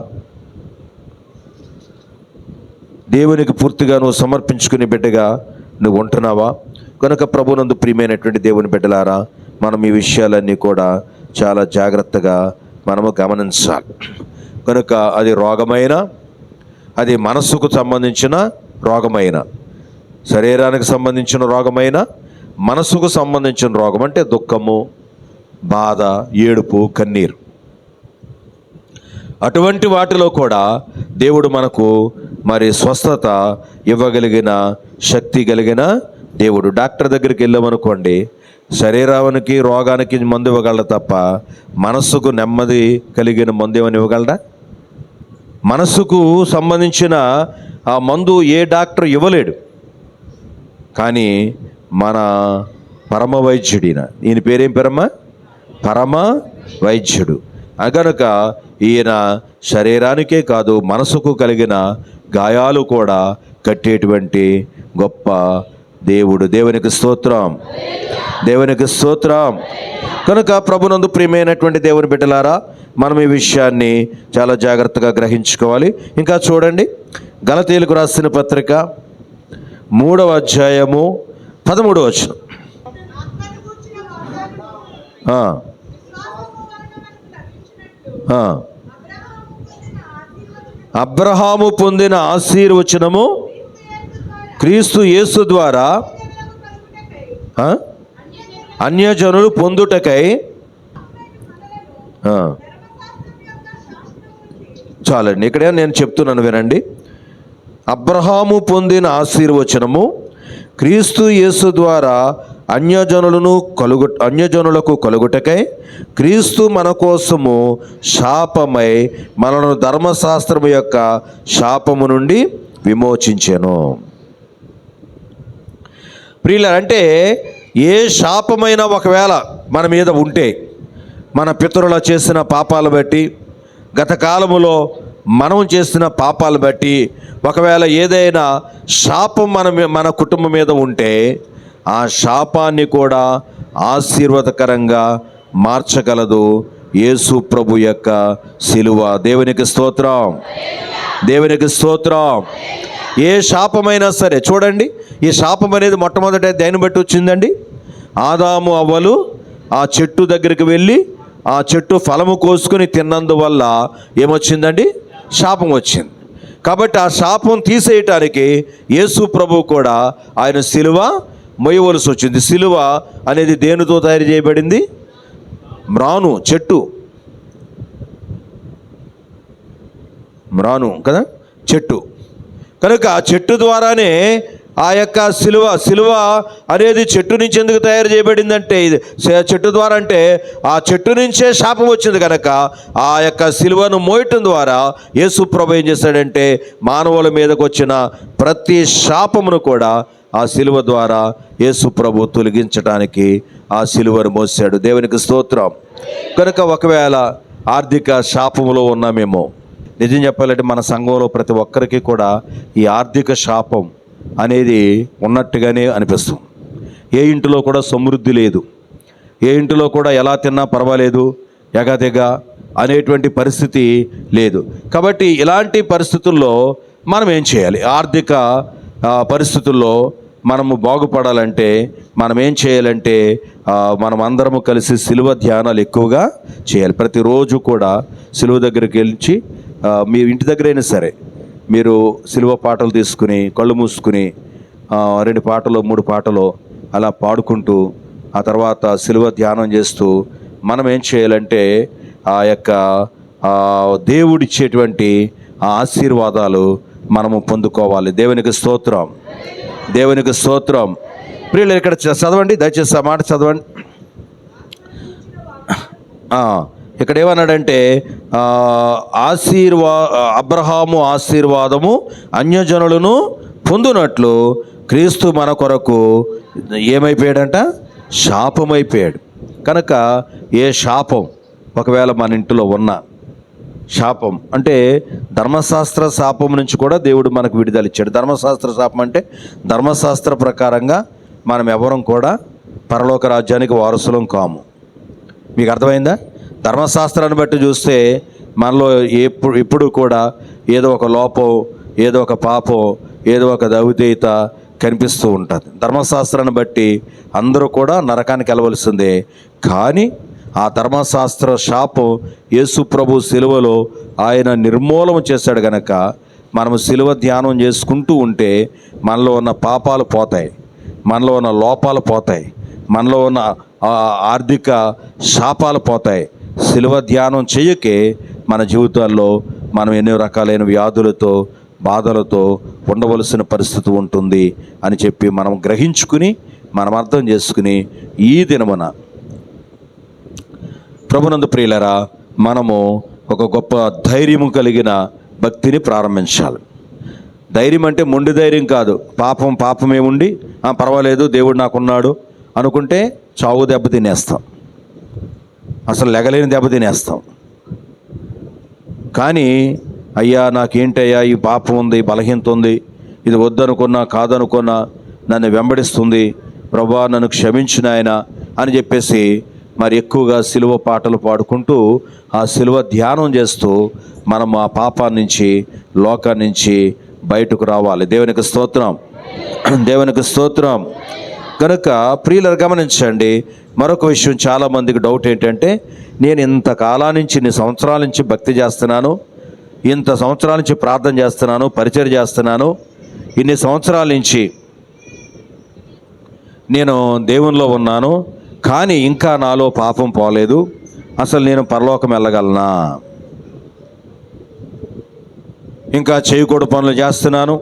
దేవునికి పూర్తిగా నువ్వు సమర్పించుకునే బిడ్డగా నువ్వు ఉంటున్నావా? కనుక ప్రభునందు ప్రియమైనటువంటి దేవుని బిడ్డలారా, మనం ఈ విషయాలన్నీ కూడా చాలా జాగ్రత్తగా మనము గమనించాలి. కనుక అది రోగమైన, అది మనస్సుకు సంబంధించిన రోగమైన, శరీరానికి సంబంధించిన రోగమైన, మనస్సుకు సంబంధించిన రోగం అంటే దుఃఖము, బాధ, ఏడుపు, కన్నీరు, అటువంటి వాటిలో కూడా దేవుడు మనకు మరి స్వస్థత ఇవ్వగలిగిన శక్తి కలిగిన దేవుడు. డాక్టర్ దగ్గరికి వెళ్ళామనుకోండి, శరీరానికి రోగానికి మందు ఇవ్వగలడు తప్ప మనస్సుకు నెమ్మది కలిగిన మందు ఏమని ఇవ్వగలడా? మనస్సుకు సంబంధించిన ఆ మందు ఏ డాక్టర్ ఇవ్వలేడు. కానీ మన పరమ వైద్యుడిన, ఈయన పేరేం పేరమ్మా? పరమ వైద్యుడు. కనుక ఈయన శరీరానికే కాదు మనసుకు కలిగిన గాయాలు కూడా కట్టేటువంటి గొప్ప దేవుడు. దేవునికి స్తోత్రం, దేవునికి స్తోత్రం. కనుక ప్రభునందు ప్రియమైనటువంటి దేవుని బిడ్డలారా, మనం ఈ విషయాన్ని చాలా జాగ్రత్తగా గ్రహించుకోవాలి. ఇంకా చూడండి, గలతీయులకు రాసిన పత్రిక 3వ అధ్యాయము 13వ వచనం. అబ్రహాము పొందిన ఆశీర్వచనము క్రీస్తు యేసు ద్వారా అన్యజనులు పొందుటకై. చాలండి, ఇక్కడే నేను చెప్తున్నాను వినండి. అబ్రహాము పొందిన ఆశీర్వచనము క్రీస్తు యేసు ద్వారా అన్యజనులకు కలుగుటకై క్రీస్తు మన కోసము శాపమై మనను ధర్మశాస్త్రము యొక్క శాపము నుండి విమోచించెను. ప్రియులారంటే ఏ శాపమైనా ఒకవేళ మన మీద ఉంటే, మన పితరుల చేసిన పాపాలు బట్టి, గత కాలములో మనం చేసిన పాపాలు బట్టి ఒకవేళ ఏదైనా శాపం మన కుటుంబం మీద ఉంటే, ఆ శాపాన్ని కూడా ఆశీర్వాదకరంగా మార్చగలదు యేసు ప్రభు యొక్క శిలువ. దేవునికి స్తోత్రం, దేవునికి స్తోత్రం. ఏ శాపమైనా సరే చూడండి, ఈ శాపం అనేది మొట్టమొదట దేన్ని బట్టి వచ్చిందండి? ఆదాము అవ్వలు ఆ చెట్టు దగ్గరికి వెళ్ళి ఆ చెట్టు ఫలము కోసుకుని తిన్నందువల్ల ఏమొచ్చిందండి? శాపం వచ్చింది. కాబట్టి ఆ శాపం తీసేయటానికి యేసు ప్రభు కూడా ఆయన శిలువ మొయ్యవలసి వచ్చింది. శిలువ అనేది దేనితో తయారు చేయబడింది? మ్రాను చెట్టు, మ్రాను కదా చెట్టు. కనుక ఆ చెట్టు ద్వారానే ఆ యొక్క శిలువ అనేది చెట్టు నుంచి ఎందుకు తయారు చేయబడిందంటే, ఇది చెట్టు ద్వారా అంటే ఆ చెట్టు నుంచే శాపం వచ్చింది కనుక ఆ యొక్క శిలువను మోయటం ద్వారా యేసు ప్రభు ఏం చేశాడంటే మానవుల మీదకు వచ్చిన ప్రతి శాపమును కూడా ఆ శిలువ ద్వారా యేసు ప్రభు తొలగించడానికి ఆ శిలువను మోసాడు. దేవునికి స్తోత్రం. కనుక ఒకవేళ ఆర్థిక శాపములో ఉన్నామేమో, నిజం చెప్పాలంటే మన సంఘంలో ప్రతి ఒక్కరికి కూడా ఈ ఆర్థిక శాపం అనేది ఉన్నట్టుగానే అనిపిస్తుంది. ఏ ఇంటిలో కూడా సమృద్ధి లేదు, ఏ ఇంటిలో కూడా ఎలా తిన్నా పర్వాలేదు, ఎగదెగ అనేటువంటి పరిస్థితి లేదు. కాబట్టి ఇలాంటి పరిస్థితుల్లో మనం ఏం చేయాలి? ఆర్థిక పరిస్థితుల్లో మనము బాగుపడాలంటే మనం ఏం చేయాలంటే మనం అందరము కలిసి శిలువ ధ్యానాలు ఎక్కువగా చేయాలి. ప్రతిరోజు కూడా శిలువ దగ్గరికి వెళ్ళి మీ ఇంటి దగ్గరైనా సరే మీరు శిలువ పాటలు తీసుకుని కళ్ళు మూసుకుని 2 పాటలు 3 పాటలు అలా పాడుకుంటూ ఆ తర్వాత శిలువ ధ్యానం చేస్తూ మనం ఏం చేయాలంటే ఆ యొక్క దేవుడిచ్చేటువంటి ఆ ఆశీర్వాదాలు మనము పొందుకోవాలి. దేవునికి స్తోత్రం, దేవునికి స్తోత్రం. ప్రియులు ఇక్కడ చదవండి, దయచేసి ఆ మాట చదవండి. ఇక్కడ ఏమన్నాడంటే అబ్రహాము ఆశీర్వాదము అన్యజనులను పొందునట్లు క్రీస్తు మన కొరకు ఏమైపోయాడంట? శాపమైపోయాడు. కనుక ఏ శాపం ఒకవేళ మన ఇంటిలో ఉన్న శాపం అంటే ధర్మశాస్త్ర శాపం నుంచి కూడా దేవుడు మనకు విడుదల ఇచ్చాడు. ధర్మశాస్త్ర శాపం అంటే ధర్మశాస్త్ర ప్రకారంగా మనం ఎవరం కూడా పరలోక రాజ్యానికి వారసులం కాము. మీకు అర్థమైందా? ధర్మశాస్త్రాన్ని బట్టి చూస్తే మనలో ఎప్పుడు కూడా ఏదో ఒక లోపం, ఏదో ఒక పాపం, ఏదో ఒక దౌత్యత కనిపిస్తూ ఉంటుంది. ధర్మశాస్త్రాన్ని బట్టి అందరూ కూడా నరకానికి వెళ్ళవలసిందే. కానీ ఆ ధర్మశాస్త్ర శాపం యేసు ప్రభు శిలువలో ఆయన నిర్మూలన చేశాడు కనుక మనము శిలువ ధ్యానం చేసుకుంటూ ఉంటే మనలో ఉన్న పాపాలు పోతాయి, మనలో ఉన్న లోపాలు పోతాయి, మనలో ఉన్న ఆర్థిక శాపాలు పోతాయి. శిలువ ధ్యానం చేయకే మన జీవితాల్లో మనం ఎన్నో రకాలైన వ్యాధులతో బాధలతో ఉండవలసిన పరిస్థితి ఉంటుంది అని చెప్పి మనం గ్రహించుకుని మనం అర్థం చేసుకుని ఈ దినమున ప్రభునందు ప్రియులరా మనము ఒక గొప్ప ధైర్యము కలిగిన భక్తిని ప్రారంభించాలి. ధైర్యం అంటే మొండి ధైర్యం కాదు. పాపమే ఉండి పర్వాలేదు దేవుడు నాకున్నాడు అనుకుంటే చావు దెబ్బ తినేస్తాం, అసలు లెగలేని దెబ్బ తినేస్తాం. కానీ అయ్యా నాకేంటయ్యా ఈ పాపం ఉంది, బలహీనత ఉంది, ఇది వద్దనుకున్నా కాదనుకున్నా నన్ను వెంబడిస్తుంది, ప్రభువా నన్ను క్షమించు నాయనా అని చెప్పేసి మరి ఎక్కువగా శిలువ పాటలు పాడుకుంటూ ఆ శిలువ ధ్యానం చేస్తూ మనం ఆ పాపాన్ని నుంచి లోకాన్ని నుంచి బయటకు రావాలి. దేవునికి స్తోత్రం, దేవునికి స్తోత్రం. కనుక ప్రియులను గమనించండి, మరొక విషయం చాలామందికి డౌట్ ఏంటంటే నేను ఇంతకాలం నుంచి 2 సంవత్సరాల నుంచి భక్తి చేస్తున్నాను, ఇంత సంవత్సరాల నుంచి ప్రార్థన చేస్తున్నాను, పరిచర్య చేస్తున్నాను, ఇన్ని సంవత్సరాల నుంచి నేను దేవునిలో ఉన్నాను, కానీ ఇంకా నాలో పాపం పోలేదు, అసలు నేను పరలోకం వెళ్ళగలనా? ఇంకా చేయకూడని పనులు చేస్తున్నాను,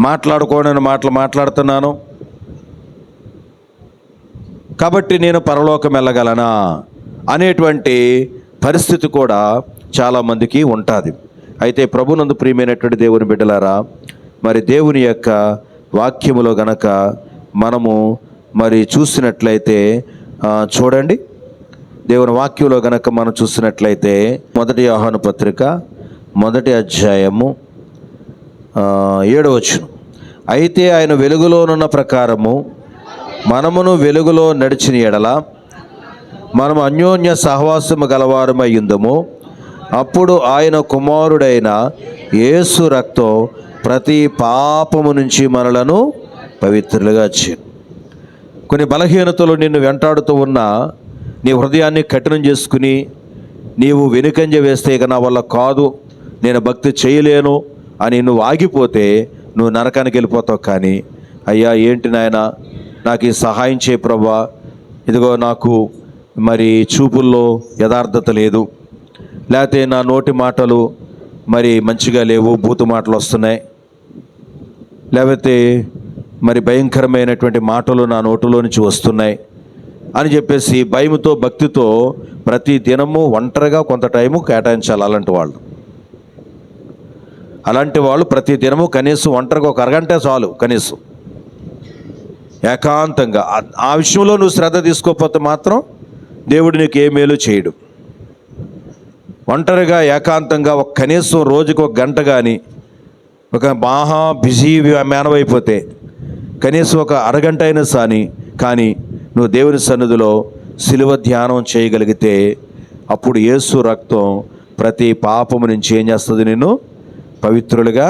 మాట్లాడకూడని మాటలు మాట్లాడుతున్నాను, కాబట్టి నేను పరలోకం వెళ్ళగలనా అనేటువంటి పరిస్థితి కూడా చాలామందికి ఉంటుంది. అయితే ప్రభునందు ప్రియమైనటువంటి దేవుని బిడ్డలారా, మరి దేవుని యొక్క వాక్యములో గనక మనము మరి చూసినట్లయితే చూడండి, దేవుని వాక్యంలో గనక మనం చూసినట్లయితే 1 యోహాను పత్రిక 1వ అధ్యాయము 7వ వచనం, అయితే ఆయన వెలుగులోనున్న ప్రకారము మనమును వెలుగులో నడిచిన ఎడల మనము అన్యోన్య సహవాసము గలవారమై ఉందుము. అప్పుడు ఆయన కుమారుడైన యేసు రక్తం ప్రతి పాపము నుంచి మనలను పవిత్రులుగా చేయను. కొన్ని బలహీనతలు నిన్ను వెంటాడుతూ ఉన్నా నీ హృదయాన్ని కఠినం చేసుకుని నీవు వెనుకంజ వేస్తే ఇక నా వల్ల కాదు, నేను భక్తి చేయలేను అని నువ్వు ఆగిపోతే నువ్వు నరకానికి వెళ్ళిపోతావు. కానీ అయ్యా ఏంటి నాయన, నాకు ఈ సహాయం చేయ ప్రభా, ఇదిగో నాకు మరి చూపుల్లో యథార్థత లేదు, లేకపోతే నా నోటి మాటలు మరి మంచిగా లేవు, బూతు మాటలు వస్తున్నాయి, లేకపోతే మరి భయంకరమైనటువంటి మాటలు నా నోటులో నుంచి వస్తున్నాయి అని చెప్పేసి భయముతో భక్తితో ప్రతి దినము ఒంటరిగా కొంత టైము కేటాయించాలి. అలాంటి వాళ్ళు ప్రతి దినము కనీసం ఒంటరిగా ఒక అరగంట చాలు, కనీసం ఏకాంతంగా. ఆ విషయంలో నువ్వు శ్రద్ధ తీసుకోకపోతే మాత్రం దేవుడు నీకు ఏ మేలు చేయడు. ఒంటరిగా ఏకాంతంగా ఒక కనీసం రోజుకు ఒక గంట కానీ, ఒక మహా బిజీ మేనవైపోతే కనీసం ఒక అరగంట అయినా కానీ నువ్వు దేవుని సన్నిధిలో సిలువ ధ్యానం చేయగలిగితే అప్పుడు యేసు రక్తం ప్రతి పాపము నుంచి ఏం చేస్తుంది? నిన్ను పవిత్రులుగా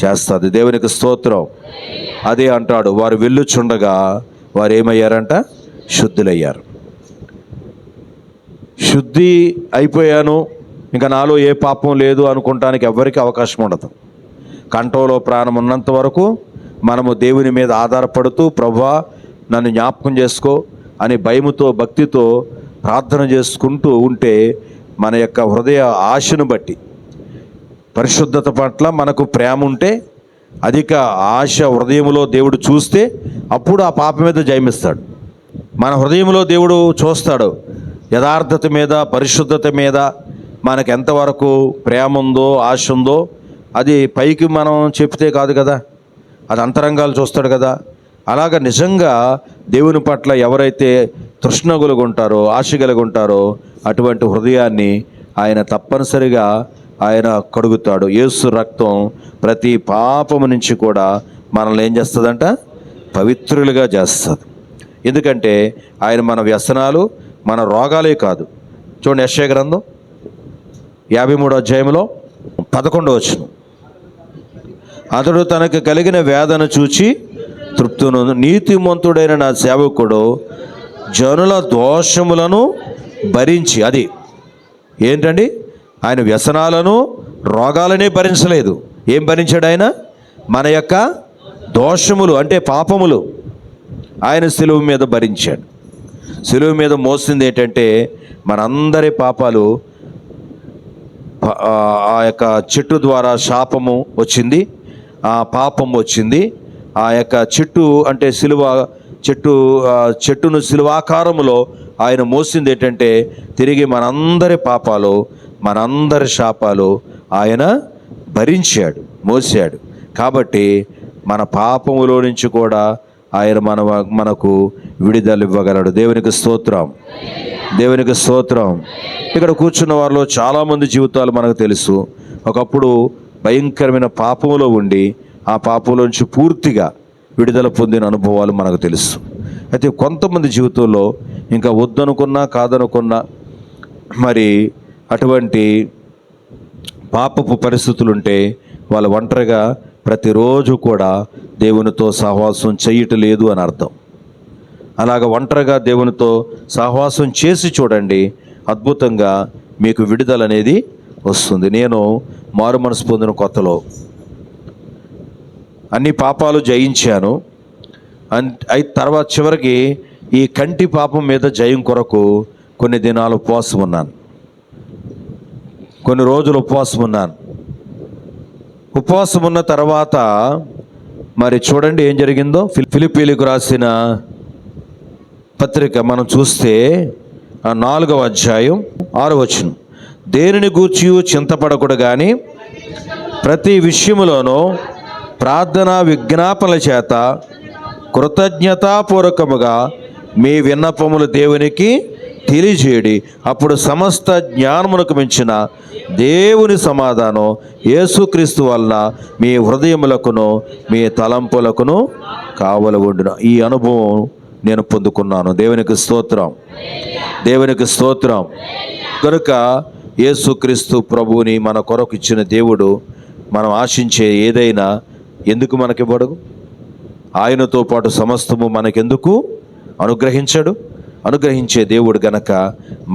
చేస్తుంది. దేవునికి స్తోత్రం. అదే అంటాడు, వారు వెళ్ళుచుండగా వారు ఏమయ్యారంట? శుద్ధులయ్యారు. శుద్ధి అయిపోయాను, ఇంకా నాలో ఏ పాపం లేదు అనుకోవటానికి ఎవరికి అవకాశం ఉండదు. కంఠంలో ప్రాణం ఉన్నంత వరకు మనము దేవుని మీద ఆధారపడుతూ ప్రభువా నన్ను జ్ఞాపకం చేసుకో అని భయముతో భక్తితో ప్రార్థన చేసుకుంటూ ఉంటే మన యొక్క హృదయ ఆశను బట్టి పరిశుద్ధత పట్ల మనకు ప్రేమ ఉంటే, అధిక ఆశ హృదయంలో దేవుడు చూస్తే అప్పుడు ఆ పాప మీద జయమిస్తాడు. మన హృదయంలో దేవుడు చూస్తాడు, యథార్థత మీద పరిశుద్ధత మీద మనకు ఎంతవరకు ప్రేమ ఉందో ఆశ ఉందో. అది పైకి మనం చెప్తే కాదు కదా, అది అంతరంగాలు చూస్తాడు కదా. అలాగ నిజంగా దేవుని పట్ల ఎవరైతే తృష్ణ కలిగి ఉంటారో, ఆశ కలిగి ఉంటారో అటువంటి హృదయాన్ని ఆయన తప్పనిసరిగా ఆయన కడుగుతాడు. యేసు రక్తం ప్రతి పాపము నుంచి కూడా మనల్ని ఏం చేస్తుందంట? పవిత్రులుగా చేస్తుంది. ఎందుకంటే ఆయన మన వ్యసనాలు మన రోగాలే కాదు. చూడండి, యెషయా గ్రంథం 53వ అధ్యాయంలో 11వ వచనం, అతడు తనకు కలిగిన వేదన చూచి తృప్తును, నీతిమంతుడైన నా సేవకుడు జనుల దోషములను భరించి. అది ఏంటండి? ఆయన వ్యసనాలను రోగాలనే భరించలేదు. ఏం భరించాడు ఆయన? మన యొక్క దోషములు అంటే పాపములు ఆయన శిలువ మీద భరించాడు. శిలువ మీద మోసింది ఏంటంటే మనందరి పాపాలు. ఆ యొక్క చెట్టు ద్వారా శాపము వచ్చింది, ఆ పాపం వచ్చింది. ఆ యొక్క చెట్టు అంటే శిలువ చెట్టును శిలువాకారములో ఆయన మోసింది ఏంటంటే తిరిగి మనందరి పాపాలు మనందరి శాపాలు ఆయన భరించాడు, మోసాడు. కాబట్టి మన పాపములో నుంచి కూడా ఆయన మనకు విడుదల ఇవ్వగలడు. దేవునికి స్తోత్రం, దేవునికి స్తోత్రం. ఇక్కడ కూర్చున్న వారిలో చాలామంది జీవితాలు మనకు తెలుసు. ఒకప్పుడు భయంకరమైన పాపములో ఉండి ఆ పాపంలో నుంచి పూర్తిగా విడుదల పొందిన అనుభవాలు మనకు తెలుసు. అయితే కొంతమంది జీవితంలో ఇంకా వద్దనుకున్నా కాదనుకున్నా మరి అటువంటి పాపపు పరిస్థితులుంటే వాళ్ళు ఒంటరిగా ప్రతిరోజు కూడా దేవునితో సహవాసం చేయటలేదు అని అర్థం. అలాగ ఒంటరిగా దేవునితో సహవాసం చేసి చూడండి, అద్భుతంగా మీకు విడుదల అనేది వస్తుంది. నేను మారు మనసు పొందిన కొత్తలో అన్ని పాపాలు జయించాను. అయితే తర్వాత చివరికి ఈ కంటి పాపం మీద జయం కొరకు కొన్ని దినాలు ఉపవాసం ఉన్నాను, కొన్ని రోజులు ఉపవాసం ఉన్నాను. ఉపవాసం ఉన్న తర్వాత మరి చూడండి ఏం జరిగిందో. ఫిలిప్పీలకు రాసిన పత్రిక మనం చూస్తే 4వ అధ్యాయం 6వ వచనం, దేనిని గూర్చి చింతపడకూడదు కానీ ప్రతి విషయములోనూ ప్రార్థనా విజ్ఞాపనల చేత కృతజ్ఞతాపూర్వకముగా మీ విన్నపములు దేవునికి తెలియజేయడి. అప్పుడు సమస్త జ్ఞానమునకు మించిన దేవుని సమాధానం యేసుక్రీస్తు వలన మీ హృదయములకును మీ తలంపులకును కావలి ఉండును. ఈ అనుభవం నేను పొందుకున్నాను. దేవునికి స్తోత్రం, దేవునికి స్తోత్రం. కనుక యేసుక్రీస్తు ప్రభువుని మన కొరకు ఇచ్చిన దేవుడు మనం ఆశించే ఏదైనా ఎందుకు మనకివ్వడు? ఆయనతో పాటు సమస్తము మనకెందుకు అనుగ్రహించడు? అనుగ్రహించే దేవుడు గనక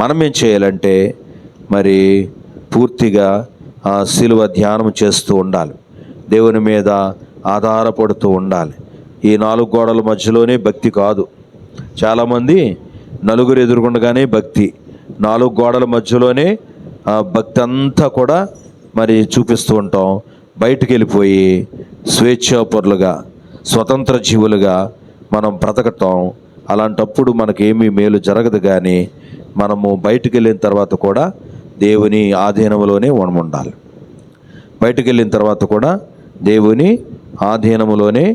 మనం ఏం చేయాలంటే మరి పూర్తిగా శిలువ ధ్యానం చేస్తూ ఉండాలి, దేవుని మీద ఆధారపడుతూ ఉండాలి. ఈ 4 గోడల మధ్యలోనే భక్తి కాదు. చాలామంది నలుగురు ఎదుర్కొండగానే భక్తి, 4 గోడల మధ్యలోనే భక్తి అంతా కూడా మరి చూపిస్తూ ఉంటాం. బయటికి వెళ్ళిపోయి స్వేచ్ఛాపరులుగా స్వతంత్ర జీవులుగా మనం బ్రతకటం, అలాంటప్పుడు మనకేమీ మేలు జరగదు. కానీ మనము బయటికి వెళ్ళిన తర్వాత కూడా దేవుని ఆధీనంలోనే ఉండాలి. బయటికి వెళ్ళిన తర్వాత కూడా దేవుని ఆధీనంలోనే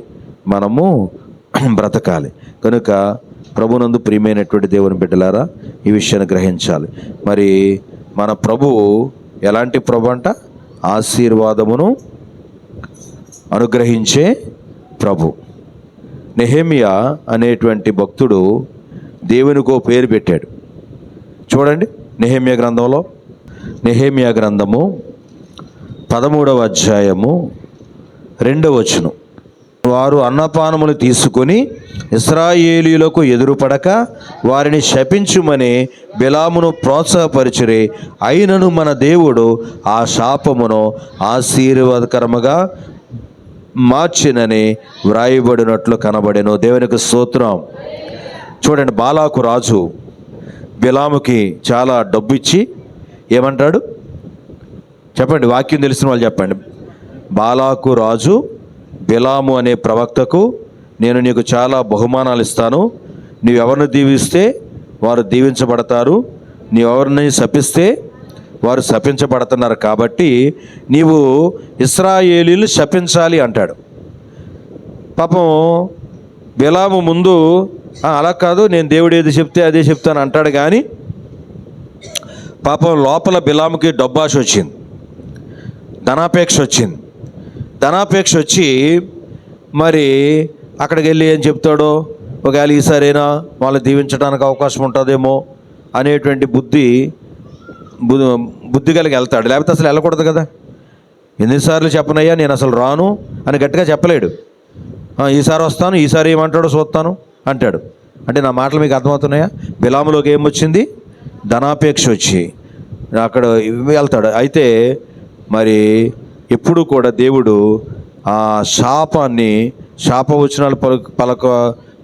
మనము బ్రతకాలి. కనుక ప్రభునందు ప్రియమైనటువంటి దేవుని బిడ్డలారా, ఈ విషయాన్ని గ్రహించాలి. మరి మన ప్రభువు ఎలాంటి ప్రభు అంట? ఆశీర్వాదమును అనుగ్రహించే ప్రభు. నెహెమియా అనేటువంటి భక్తుడు దేవునికో పేరు పెట్టాడు. చూడండి నెహెమియా గ్రంథంలో, నెహెమియా గ్రంథము 13వ అధ్యాయము 2వ వచనం, వారు అన్నపానములు తీసుకొని ఇశ్రాయేలీయులకు ఎదురుపడక వారిని శపించుమని బిలామును ప్రోత్సాహపరిచిరి. అయినను మన దేవుడు ఆ శాపమును ఆశీర్వాదకరముగా మార్చినని వ్రాయబడినట్లు కనబడెను. దేవునికి స్తోత్రం. చూడండి, బాలాకు రాజు బిలాముకి చాలా డబ్బు ఇచ్చి ఏమంటాడు చెప్పండి, వాక్యం తెలిసిన వాళ్ళు చెప్పండి. బాలాకు రాజు బిలాము అనే ప్రవక్తకు, నేను నీకు చాలా బహుమానాలు ఇస్తాను, నీవెవరిని దీవిస్తే వారు దీవించబడతారు, నీవెవరిని శపిస్తే వారు శపించబడుతున్నారు, కాబట్టి నీవు ఇశ్రాయేలీలు శపించాలి అంటాడు. పాపం బిలాము ముందు అలా కాదు, నేను దేవుడు ఏది చెప్తే అదే చెప్తాను అంటాడు. కానీ పాపం లోపల బిలాముకి డబ్బాష వచ్చింది, ధనాపేక్ష వచ్చింది. ధనాపేక్ష వచ్చి మరి అక్కడికి వెళ్ళి ఏం చెప్తాడో, ఒకవేళ ఈసారైనా వాళ్ళు దీవించడానికి అవకాశం ఉంటుందేమో అనేటువంటి బుద్ధి కలిగి వెళ్తాడు. లేకపోతే అసలు వెళ్ళకూడదు కదా. ఎన్నిసార్లు చెప్పనయ్యా నేను అసలు రాను అని గట్టిగా చెప్పలేడు. ఈసారి వస్తాను, ఈసారి ఏమంటాడో చూస్తాను అంటాడు. అంటే నా మాటలు మీకు అర్థమవుతున్నాయా? బిలాములోకి ఏమొచ్చింది? ధనాపేక్ష వచ్చి అక్కడ వెళ్తాడు. అయితే మరి ఎప్పుడు కూడా దేవుడు ఆ శాపవచనాలు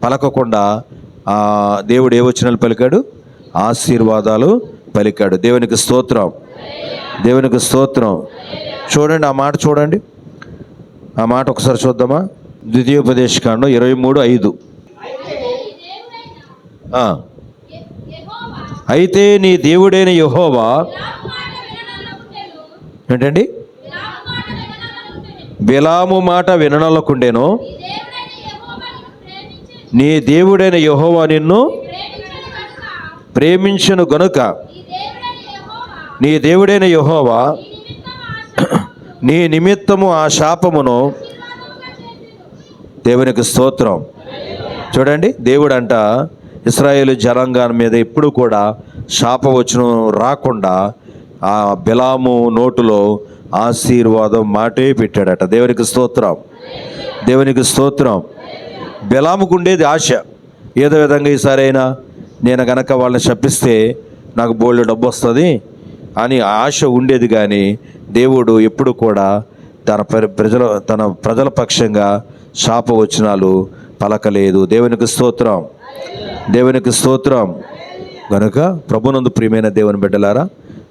పలకకుండా దేవుడు ఏ వచనాలు పలికాడు? ఆశీర్వాదాలు పలికాడు. దేవునికి స్తోత్రం, దేవునికి స్తోత్రం. చూడండి ఆ మాట, చూడండి ఆ మాట ఒకసారి చూద్దామా? ద్వితీయోపదేశకాండం 23:5. అయితే నీ దేవుడైన యెహోవా ఏంటండి? బిలాము మాట విననొల్లకుండెను. నీ దేవుడైన యెహోవా నిన్ను ప్రేమించును గనుక నీ దేవుడైన యెహోవా నీ నిమిత్తము ఆ శాపమును. దేవునికి స్తోత్రం. చూడండి, దేవుడంట ఇశ్రాయేలు జనాంగం మీద ఎప్పుడు కూడా శాపవచనం రాకుండా ఆ బిలాము నోటులో ఆశీర్వాదం మాటే పెట్టాడట. దేవునికి స్తోత్రం, దేవునికి స్తోత్రం. బిలాముకు ఉండేది ఆశ, ఏదో విధంగా ఈసారైనా నేను గనక వాళ్ళని శపిస్తే నాకు బోల్డ్ డబ్బు వస్తుంది అని ఆశ ఉండేది. కానీ దేవుడు ఎప్పుడు కూడా తన ప్రజల పక్షంగా శాపవచనాలు పలకలేదు. దేవునికి స్తోత్రం, దేవునికి స్తోత్రం. కనుక ప్రభునందు ప్రియమైన దేవుని బిడ్డలారా,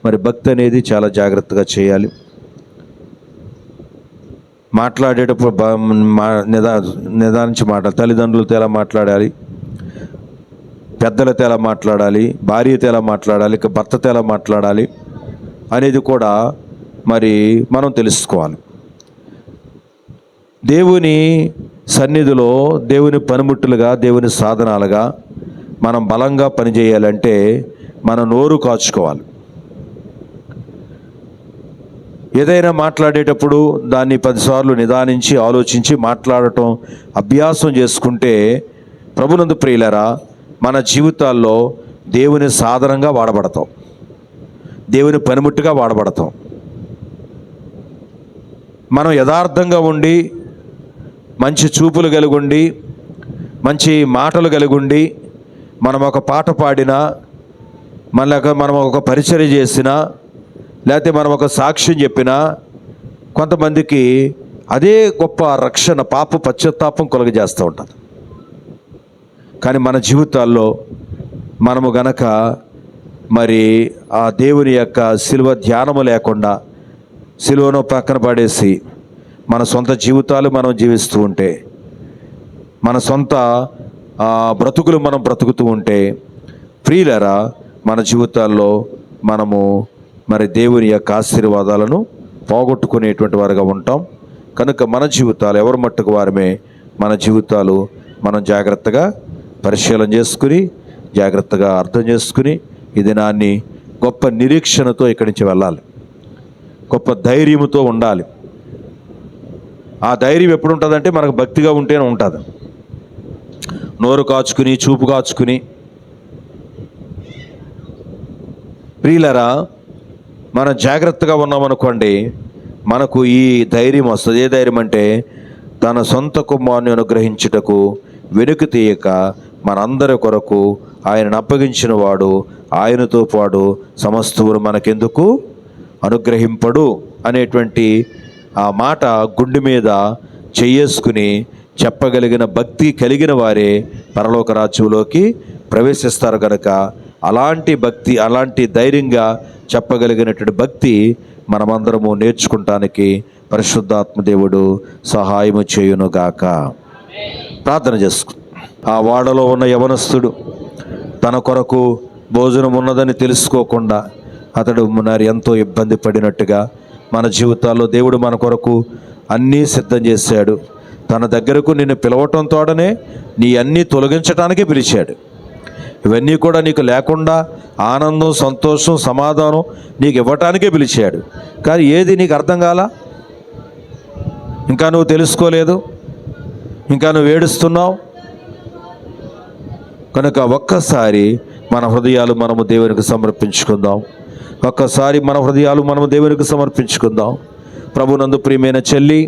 మరి భక్తి అనేది చాలా జాగ్రత్తగా చేయాలి. మాట్లాడేటప్పుడు నిదానించి మాట్లాడాలి. తల్లిదండ్రులతో ఎలా మాట్లాడాలి, పెద్దలతో ఎలా మాట్లాడాలి, భార్యతో ఎలా మాట్లాడాలి, ఇక భర్తతో ఎలా మాట్లాడాలి అనేది కూడా మరి మనం తెలుసుకోవాలి. దేవుని సన్నిధిలో దేవుని పనిముట్టులుగా, దేవుని సాధనాలుగా మనం బలంగా పనిచేయాలంటే మన నోరు కాచుకోవాలి. ఏదైనా మాట్లాడేటప్పుడు దాన్ని 10 సార్లు నిదానించి ఆలోచించి మాట్లాడటం అభ్యాసం చేసుకుంటే ప్రభునందు ప్రియులారా, మన జీవితాల్లో దేవుని సాధనంగా వాడబడతాం, దేవుని పనిముట్టుగా వాడబడతాం. మనం యథార్థంగా ఉండి, మంచి చూపులు కలిగి ఉండి, మంచి మాటలు కలిగి ఉండి, మనం ఒక పాట పాడినా, మనం ఒక పరిచర్య చేసినా, లేకపోతే మనం ఒక సాక్ష్యం చెప్పినా కొంతమందికి అదే గొప్ప రక్షణ, పాప పశ్చాత్తాపం కలుగజేస్తూ ఉంటుంది. కానీ మన జీవితాల్లో మనము గనక మరి ఆ దేవుని యొక్క శిలువ ధ్యానము లేకుండా, శిలువను పక్కన పడేసి మన సొంత జీవితాలు మనం జీవిస్తూ ఉంటే, మన సొంత బ్రతుకులు మనం బ్రతుకుతూ ఉంటే, ప్రియులారా, మన జీవితాల్లో మనము మరి దేవుని యొక్క ఆశీర్వాదాలను పోగొట్టుకునేటువంటి వారుగా ఉంటాం. కనుక మన జీవితాలు ఎవరి మట్టుకు వారమే మన జీవితాలు మనం జాగ్రత్తగా పరిశీలన చేసుకుని, జాగ్రత్తగా అర్థం చేసుకుని, ఈ దినాన్ని గొప్ప నిరీక్షణతో ఇక్కడి నుంచి వెళ్ళాలి, గొప్ప ధైర్యంతో ఉండాలి. ఆ ధైర్యం ఎప్పుడు ఉంటుందంటే మనకు భక్తిగా ఉంటేనే ఉంటుంది. నోరు కాచుకుని, చూపు కాచుకుని, ప్రియులరా, మనం జాగ్రత్తగా ఉన్నామనుకోండి, మనకు ఈ ధైర్యం వస్తుంది. ఏ ధైర్యం అంటే తన సొంత కుమారుని అనుగ్రహించుటకు వెనుక తీయక మనందరి కొరకు ఆయనను అప్పగించిన వాడు ఆయనతో పాటు సమస్తమును మనకెందుకు అనుగ్రహింపడు అనేటువంటి ఆ మాట గుండె మీద చెయ్యేసుకుని చెప్పగలిగిన భక్తి కలిగిన వారే పరలోక రాజ్యంలోకి ప్రవేశిస్తారు. కనుక అలాంటి భక్తి, అలాంటి ధైర్యంగా చెప్పగలిగినటువంటి భక్తి మనమందరము నేర్చుకుంటానికి పరిశుద్ధాత్మ దేవుడు సహాయము చేయునుగాక. ప్రార్థన చేసుకు. ఆ వాడలో ఉన్న యవనస్తుడు తన కొరకు భోజనం ఉన్నదని తెలుసుకోకుండా అతడు ఎంతో ఇబ్బంది పడినట్టుగా మన జీవితాల్లో దేవుడు మన కొరకు అన్నీ సిద్ధం చేశాడు. తన దగ్గరకు నిన్ను పిలవటం తోడనే నీ అన్నీ తొలగించడానికే పిలిచాడు. ఇవన్నీ కూడా నీకు లేకుండా ఆనందం, సంతోషం, సమాధానం నీకు ఇవ్వటానికే పిలిచాడు. కానీ ఏది నీకు అర్థం కాలా, ఇంకా నువ్వు తెలుసుకోలేదు, ఇంకా నువ్వు ఏడుస్తున్నావు. కనుక ఒక్కసారి మన హృదయాలు మనము దేవునికి సమర్పించుకుందాం. ఒక్కసారి మన హృదయాలు మనము దేవునికి సమర్పించుకుందాం. ప్రభునందు ప్రియమైన చెల్లి,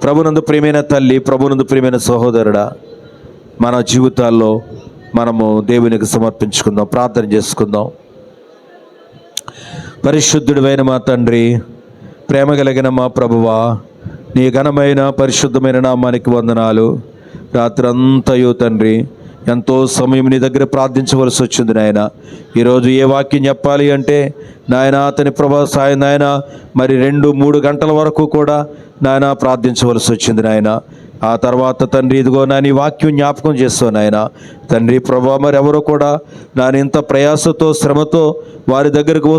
ప్రభునందు ప్రియమైన తల్లి, ప్రభునందు ప్రియమైన సహోదరుడా, మన జీవితాల్లో మనము దేవునికి సమర్పించుకుందాం. ప్రార్థన చేసుకుందాం. పరిశుద్ధుడివైన మా తండ్రి, ప్రేమ కలిగిన మా ప్రభువా, నీ ఘనమైన పరిశుద్ధమైన నామానికి వందనాలు. రాత్రంతయు తండ్రి ఎంతో సమయం నీ దగ్గర ప్రార్థించవలసి వచ్చింది నాయన. ఈరోజు ఏ వాక్యం చెప్పాలి అంటే నాయన అతని ప్రభా సాయం నాయన, మరి 2-3 గంటల వరకు కూడా నాయన ప్రార్థించవలసి వచ్చింది నాయన. ఆ తర్వాత తండ్రి ఇదిగో నీ వాక్యం జ్ఞాపకం చేస్తావు నాయన. తండ్రి ప్రభా, మరి ఎవరో కూడా ఇంత ప్రయాసతో, శ్రమతో వారి దగ్గరకు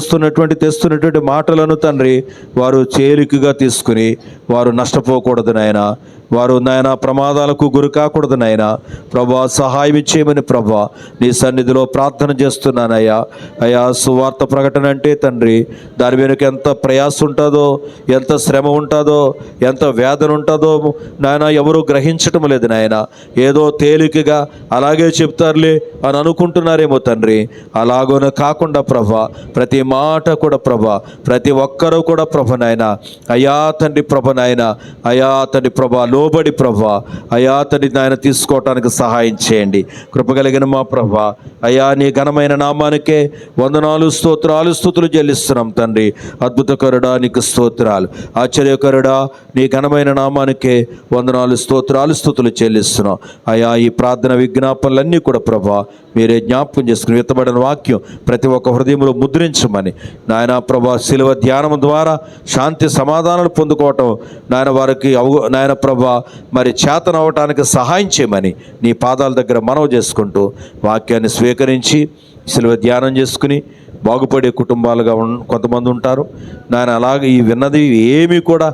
తెస్తున్నటువంటి మాటలను తండ్రి వారు తేలికగా తీసుకుని వారు నష్టపోకూడదు నాయన. వారు నాయన ప్రమాదాలకు గురి కాకూడదు నాయన. ప్రభా, సహాయం ఇచ్చేయమని ప్రభా నీ సన్నిధిలో ప్రార్థన చేస్తున్నానయ్యా. అయ్యా, సువార్త ప్రకటన అంటే తండ్రి దాని వెనుక ఎంత ప్రయాస ఉంటుందో, ఎంత శ్రమ ఉంటుందో, ఎంత వేదన ఉంటుందో నాయన ఎవరు గ్రహించటం లేదు నాయన. ఏదో తేలికగా అలాగే చెప్తారులే అని అనుకుంటున్నారేమో తండ్రి. అలాగోన కాకుండా ప్రభా, ప్రతి మాట కూడా ప్రభా, ప్రతి ఒక్కరూ కూడా ప్రభ నాయన, అయా తండ్రి ప్రభ నాయన, అయా తండ్రి ప్రభా లోబడి ప్రభా, అయా తండ్రి నాయన తీసుకోవటానికి సహాయం చేయండి. కృపగలిగిన మా ప్రభా, అయా నీ ఘనమైన నామానికే వందనాలు, స్తోత్రాలు, స్తుతులు చెల్లిస్తున్నాం తండ్రి. అద్భుతకరుడా నీకు స్తోత్రాలు, ఆశ్చర్యకరుడా నీ ఘనమైన నామానికే వందనాలు, స్తోత్రాలు, స్తుతులు చెల్లిస్తున్నాం. అయా ఈ ప్రార్థన విజ్ఞాపనలన్నీ కూడా ప్రభా మీరే జ్ఞాపకం చేసుకుని ఎత్తబడిన వాక్యం ప్రతి ఒక్క హృదయంలో ముద్రించమని నాయన ప్రభా, శిలువ ధ్యానం ద్వారా శాంతి సమాధానాలు పొందుకోవటం నాయన వారికి నాయన ప్రభా మరి చేతనవ్వటానికి సహాయం చేయమని నీ పాదాల దగ్గర మనవి చేసుకుంటూ వాక్యాన్ని స్వీకరించి శిలువ ధ్యానం చేసుకుని బాగుపడే కుటుంబాలుగా కొంతమంది ఉంటారు నాయన. అలాగే ఈ విన్నది ఏమీ కూడా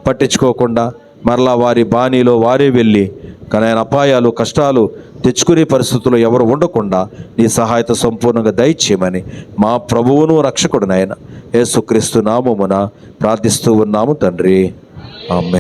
పట్టించుకోకుండా మరలా వారి బాణీలో వారే వెళ్ళి కానీ ఆయన అపాయాలు, కష్టాలు తెచ్చుకునే పరిస్థితుల్లో ఎవరు ఉండకుండా నీ సహాయత సంపూర్ణంగా దయచేయమని మా ప్రభువును రక్షకుడునైన యేసుక్రీస్తు నామమున ప్రార్థిస్తూ ఉన్నాము తండ్రి. ఆమేన్.